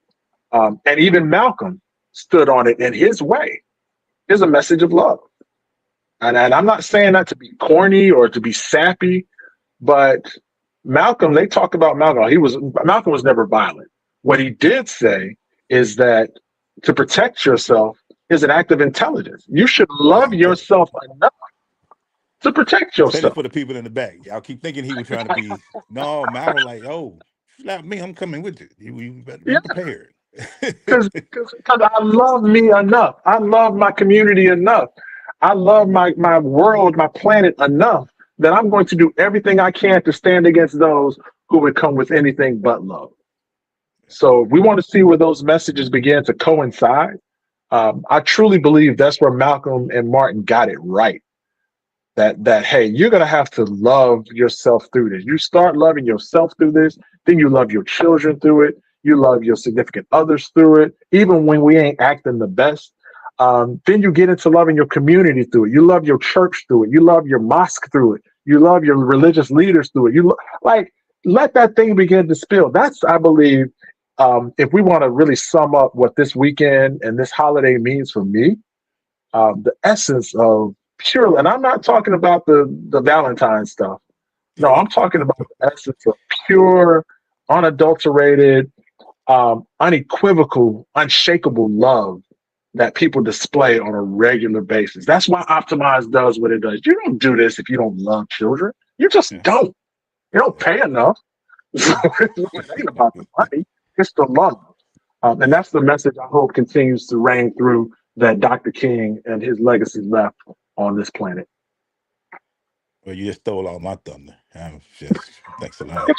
and even Malcolm stood on it in his way, is a message of love. And I'm not saying that to be corny or to be sappy, but Malcolm, they talk about Malcolm. Malcolm was never violent. What he did say is that to protect yourself is an act of intelligence. You should love yourself enough to protect Say this yourself. for the people in the back. Y'all keep thinking he was trying to be. No, Mal was like, "Oh, slap me, I'm coming with you. You better be Yeah, prepared." because I love me enough. I love my community enough. I love my world, my planet enough that I'm going to do everything I can to stand against those who would come with anything but love. So we want to see where those messages begin to coincide. I truly believe that's where Malcolm and Martin got it right. That hey, you're gonna have to love yourself through this. You start loving yourself through this, then you love your children through it. You love your significant others through it, even when we ain't acting the best. Then you get into loving your community through it. You love your church through it. You love your mosque through it. You love your religious leaders through it. Like let that thing begin to spill. That's I believe if we want to really sum up what this weekend and this holiday means for me, the essence of pure, and I'm not talking about the Valentine stuff. No, I'm talking about the essence of pure, unadulterated, unequivocal, unshakable love that people display on a regular basis. That's why Optimize does what it does. You don't do this if you don't love children. You just Yeah. don't. You don't pay enough. So it ain't about the money. It's the love. And that's the message I hope continues to reign through that Dr. King and his legacy left on this planet. Well, you just stole all my thunder. I'm just thanks a lot.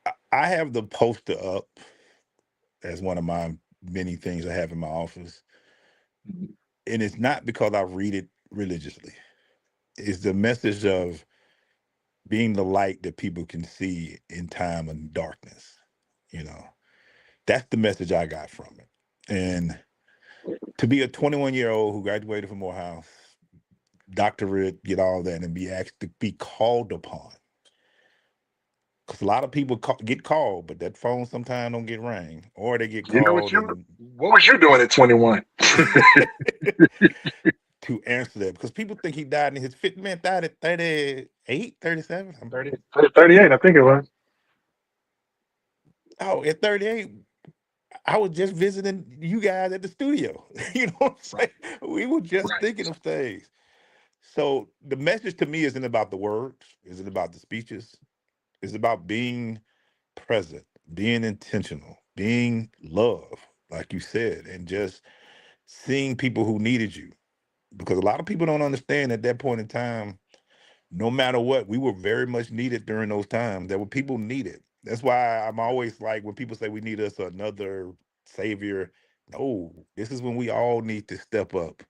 I, I have the poster up as one of my many things I have in my office, and it's not because I read it religiously. It's the message of being the light that people can see in time of darkness. You know, that's the message I got from it. And to be a 21-year-old who graduated from Morehouse, doctorate, get all that, and be asked to be called upon. Because a lot of people get called, but that phone sometimes don't get rang, or they get You know called and what was you doing at 21? to answer that. Because people think he died in his 50, man, died at 38, 37. 30, 38, I think it was. Oh, at 38, I was just visiting you guys at the studio. You know what I'm Right, saying? We were just right. thinking of things. So the message to me isn't about the words, isn't about the speeches. It's about being present, being intentional, being love, like you said, and just seeing people who needed you. Because a lot of people don't understand at that point in time, no matter what, we were very much needed during those times. There were people needed. That's why I'm always like, when people say we need us another savior, no, this is when we all need to step up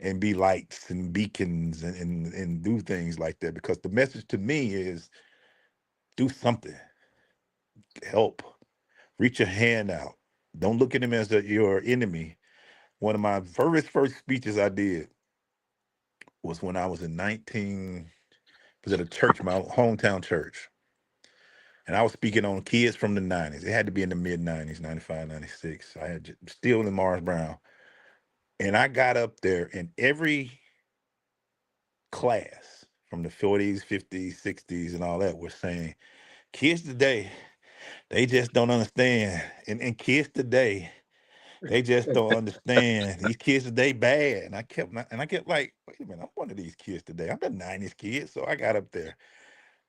and be lights and beacons and do things like that. Because the message to me is do something, help, reach your hand out. Don't look at him as your enemy. One of my first speeches I did was when I was in 19, was at a church, my hometown church. And I was speaking on kids from the 90s. It had to be in the mid 90s, 95, 96. I had still in Morris Brown. And I got up there, and every class from the 40s, 50s, 60s, and all that was saying, kids today, they just don't understand. And kids today, they just don't understand. These kids today bad. And I kept like, wait a minute, I'm one of these kids today. I'm the 90s kid. So I got up there.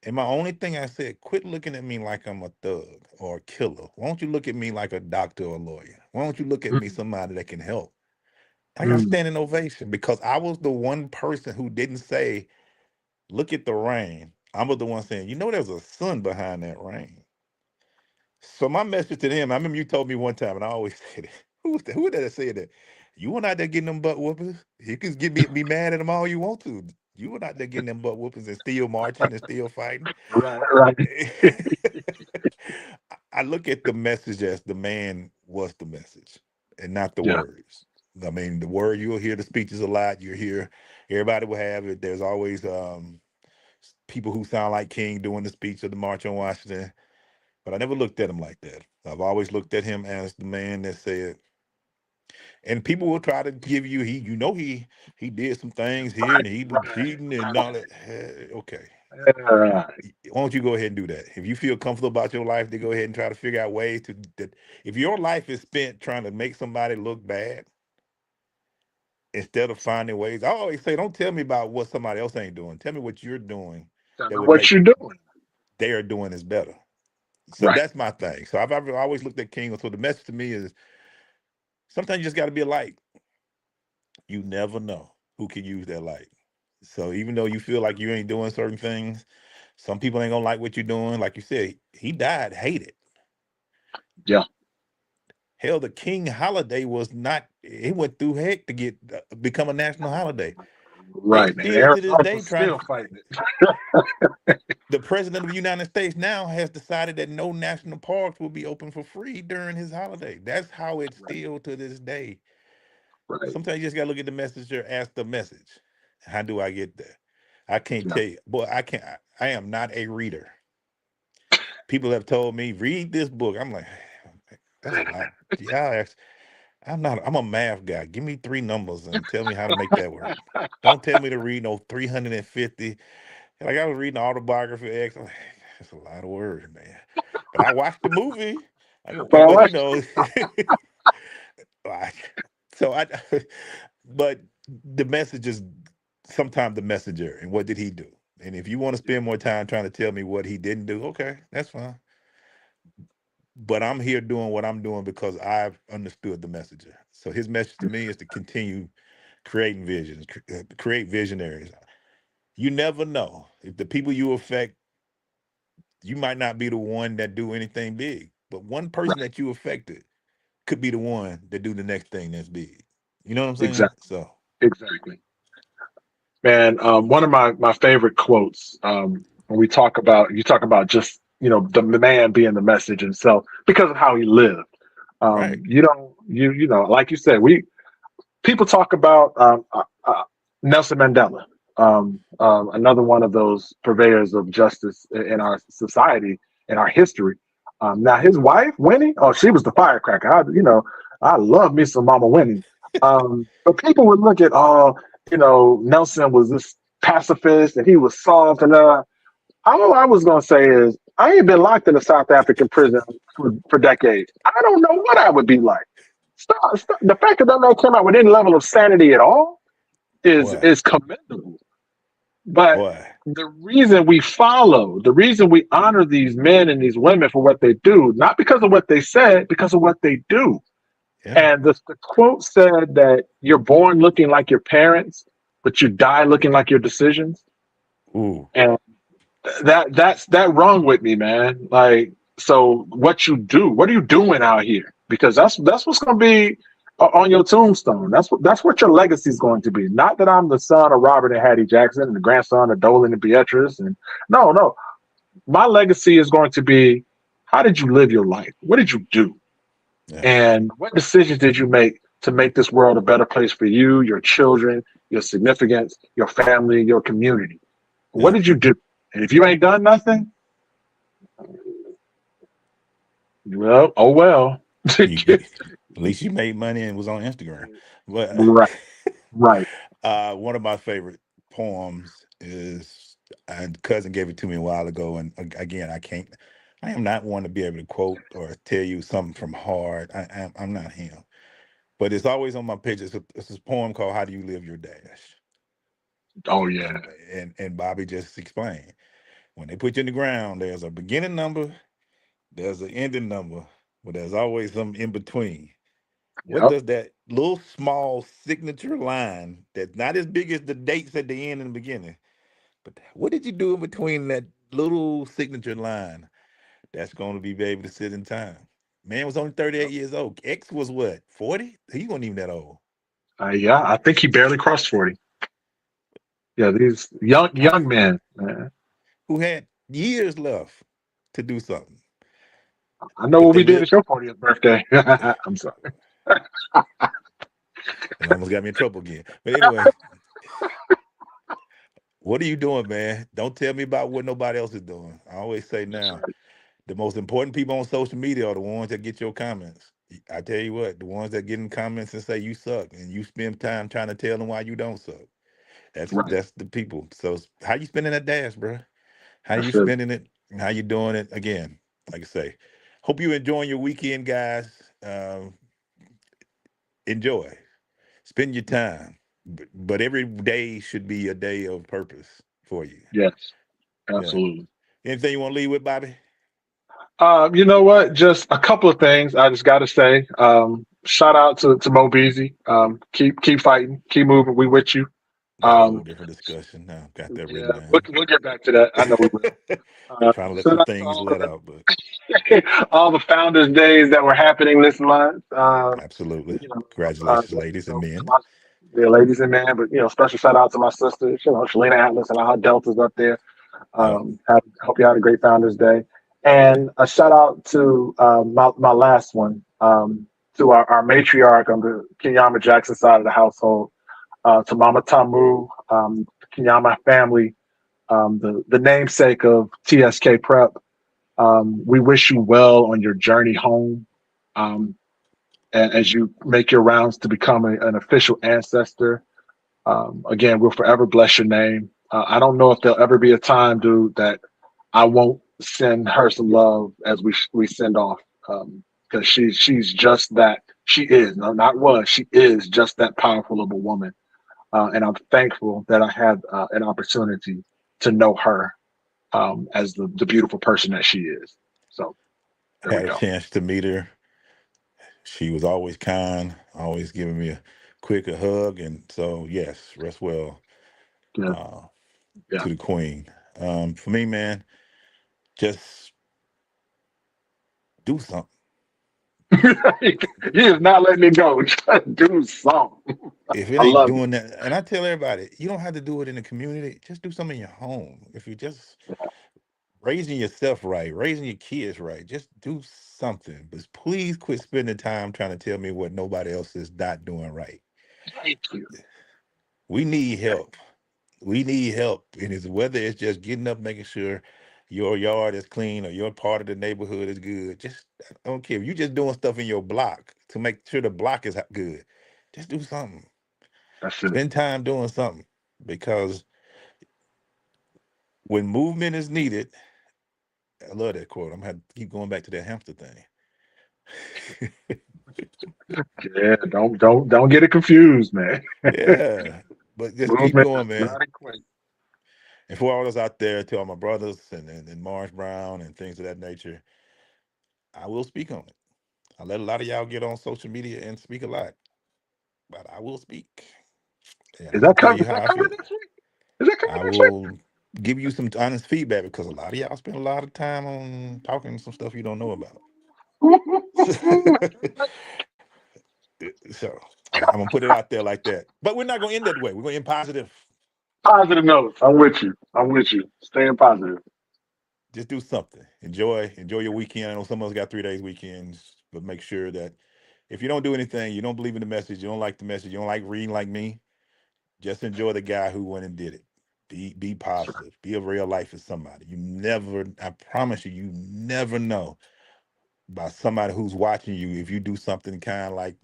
And my only thing I said, quit looking at me like I'm a thug or a killer. Why don't you look at me like a doctor or a lawyer? Why don't you look at me somebody that can help? I got a Mm. standing ovation because I was the one person who didn't say, look at the rain. I was the one saying, there's a sun behind that rain. So my message to them, I remember you told me one time, and I always say that. Who did I say that? You went out there getting them butt whoopers. You can be mad at them all you want to. You went out there getting them butt whoopers and still marching and still fighting. Right, right. I look at the message as the man was the message and not the Yeah. words. I mean, the word, you'll hear the speeches a lot. You'll hear everybody will have it. There's always people who sound like King doing the speech of the March on Washington, but I never looked at him like that. I've always looked at him as the man that said, and people will try to give you he did some things here and he was cheating and all that. Okay, Right. why don't you go ahead and do that? If you feel comfortable about your life, to go ahead and try to figure out ways to that. If your life is spent trying to make somebody look bad instead of finding ways, I always say, don't tell me about what somebody else ain't doing. Tell me what you're doing Tell me that would what make you're doing. they are doing is better. So Right. that's my thing. So I've always looked at King. So the message to me is sometimes you just got to be a light. You never know who can use that light. So even though you feel like you ain't doing certain things, some people ain't gonna like what you're doing. Like you said, he died hated. Yeah. Hell, the King holiday was not. It went through heck to get become a national holiday. They Right. And still to this Arizona day was trying to. still fighting it. The president of the United States now has decided that no national parks will be open for free during his holiday. That's how it's Right. still to this day. Right. Sometimes you just gotta look at the messenger, ask the message. How do I get there? I can't Yeah. tell you, boy. I can't. I am not a reader. People have told me read this book. I'm like, that's a lot. Yeah, I'm not. I'm a math guy. Give me three numbers and tell me how to make that work. Don't tell me to read no 350. Like I was reading the autobiography of X. I'm like, that's a lot of words, man. But I watched the movie. But I But watched. I- so I. But the message is sometimes the messenger. And what did he do? And if you want to Yeah. spend more time trying to tell me what he didn't do, okay, that's fine. But I'm here doing what I'm doing because I've understood the messenger. So his message to me is to continue creating visions, create visionaries. You never know if the people you affect, you might not be the one that do anything big, but one person Right. that you affected could be the one that do the next thing that's big. You know what I'm saying? Exactly. So Exactly. Man, one of my favorite quotes, when we talk about, you talk about just, the man being the message himself because of how he lived. right, Like you said, people talk about Nelson Mandela, another one of those purveyors of justice in our society, in our history. Now, his wife, Winnie, oh, she was the firecracker. I love me some Mama Winnie. But people would look at, oh, Nelson was this pacifist and he was soft. And all I was going to say is, I ain't been locked in a South African prison for decades. I don't know what I would be like. Stop. The fact that that man came out with any level of sanity at all is boy. is commendable. But Boy. the reason we follow, the reason we honor these men and these women for what they do, not because of what they said, because of what they do. Yeah. And the quote said that you're born looking like your parents, but you die looking like your decisions. Ooh. And that wrong with me, man. Like, so what you do? What are you doing out here? Because that's what's going to be on your tombstone. That's what your legacy is going to be. Not that I'm the son of Robert and Hattie Jackson and the grandson of Dolan and Beatrice. And no, my legacy is going to be, how did you live your life? What did you do? Yeah. And what decisions did you make to make this world a better place for you, your children, your significance, your family, your community? What Yeah. did you do? And if you ain't done nothing, well, oh well. At least you made money and was on Instagram. But Right, right. one of my favorite poems is, and cousin gave it to me a while ago, and again, I can't. I am not one to be able to quote or tell you something from heart. I'm not him, but it's always on my page. It's this poem called "How Do You Live Your Dash," Oh yeah, and Bobby just explained. When they put you in the ground, there's a beginning number, there's an ending number, but there's always some in between. What yep. does that little small signature line that's not as big as the dates at the end and the beginning, but what did you do in between that little signature line that's going to be able to sit in time? Man was only 38 Yep. years old. X was what, 40? He wasn't even that old. Yeah, I think he barely crossed 40. Yeah, these Uh, young men, man. who had years left to do something, I know but what they we did lived. at your 40th birthday. I'm sorry. It almost got me in trouble again. But anyway, what are you doing, man? Don't tell me about what nobody else is doing. I always say That's now, right. the most important people on social media are the ones that get your comments. I tell you what, the ones that get in comments and say you suck, and you spend time trying to tell them why you don't suck. Right. That's the people. So how you spending that dash, bro? How you That's it. spending it? And how you doing it? Again, like I say, hope you enjoying your weekend, guys. Enjoy, spend your time, but every day should be a day of purpose for you. Yes, Yeah. absolutely. Anything you want to leave with, Bobby? You know what? Just a couple of things I just got to say. Shout out to Mo Beasley. Keep fighting, keep moving. We with you. That's a whole Um, different discussion. Now got that yeah, written down. we'll get back to that. I know we will. Trying to let Shout some out to things all let out, but all the Founders Days that were happening this month. absolutely. You know, Congratulations, just, ladies and to men. my the ladies and men, but special shout out to my sisters. Shalina Atlas and all her deltas up there. Yep. Hope you had a great Founders Day, and a shout out to my last one, to our matriarch on the Kenyama Jackson side of the household, to Mama Tamu, the Kenyama family, the namesake of TSK Prep. We wish you well on your journey home, um, as you make your rounds to become an official ancestor. Again, we'll forever bless your name. I don't know if there'll ever be a time, dude, that I won't send her some love as we send off, because she's just that. She is, no, not was. She is just that powerful of a woman, and I'm thankful that I had an opportunity to know her, as the beautiful person that she is. So there we Had a go. chance to meet her. She was always kind, always giving me a quick a hug, and so yes, rest well Yeah, uh, yeah. to the queen. For me, man, just do something. He is not letting it go. Just do something. If it I ain't love it. doing that, and I tell everybody, you don't have to do it in the community. Just do something in your home. If you just raising yourself right, raising your kids right, just do something. But please quit spending time trying to tell me what nobody else is not doing right. Thank you. We need Thank help. We need help. And it's whether it's just getting up, making sure your yard is clean or your part of the neighborhood is good. Just I don't care. If you just doing stuff in your block to make sure the block is good. Just do something. That's it. Spend time doing something because when movement is needed, I love that quote. I'm gonna have to keep going back to that hamster thing. Yeah, don't get it confused, man. Yeah, but just keep Movement going, does man. not equate. And for all those out there, to all my brothers and Morris Brown and things of that nature, I will speak on it. I let a lot of y'all get on social media and speak a lot, but I will speak. And Is I'm gonna that tell coming? you Is how that I coming feel. next week? Is that coming I next week? will give you some honest feedback because a lot of y'all spend a lot of time on talking some stuff you don't know about. So I'm gonna put it out there like that. But we're not gonna end that way. We're gonna end positive. Positive notes. I'm with you. I'm with you. Staying positive. Just do something. Enjoy your weekend. I know some of us got 3 days weekends, but make sure that if you don't do anything, you don't believe in the message, you don't like the message, you don't like reading like me, just enjoy the guy who went and did it. Be positive. Be a real life for somebody. You never, I promise you, you never know by somebody who's watching you if you do something kind of like,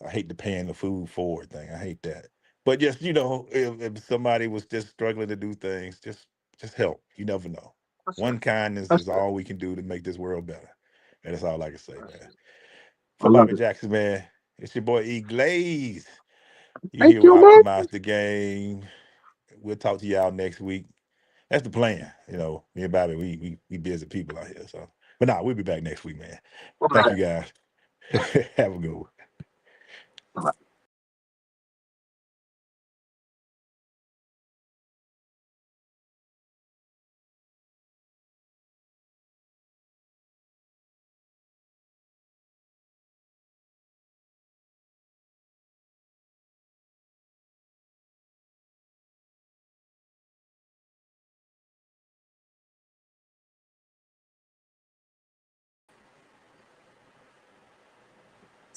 I hate the paying the food forward thing. I hate that. But just, if somebody was just struggling to do things, just help. You never know. That's it. One kindness That's is it. all we can do to make this world better. And that's all I can say, That's man. it. I For love Bobby it. Jackson, man, it's your boy EGlaze. You Thank here with you, man. Optimize the Game. We'll talk to y'all next week. That's the plan. Me and Bobby, we busy people out here. So, but we'll be back next week, man. All Thank right. you guys. Have a good one.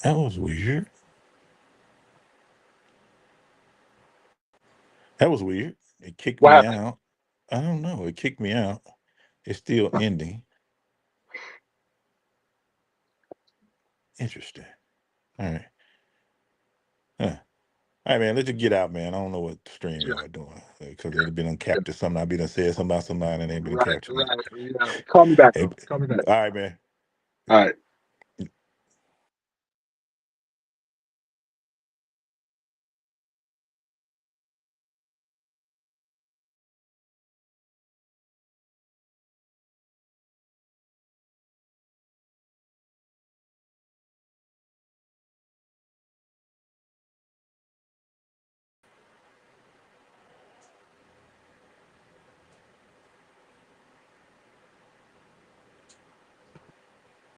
That was weird. That was weird. It kicked What me happened? out. I don't know. It kicked me out. It's still ending. Interesting. All right. Huh. All right, man. Let's just get out, man. I don't know what stream Yeah. y'all doing because Yeah. they'd have been Yeah. uncaptured something. I've been said something about somebody and they ain't been Right. capturing it. Right. Yeah. Call me back Hey, though. Call me back. all right, man. All right.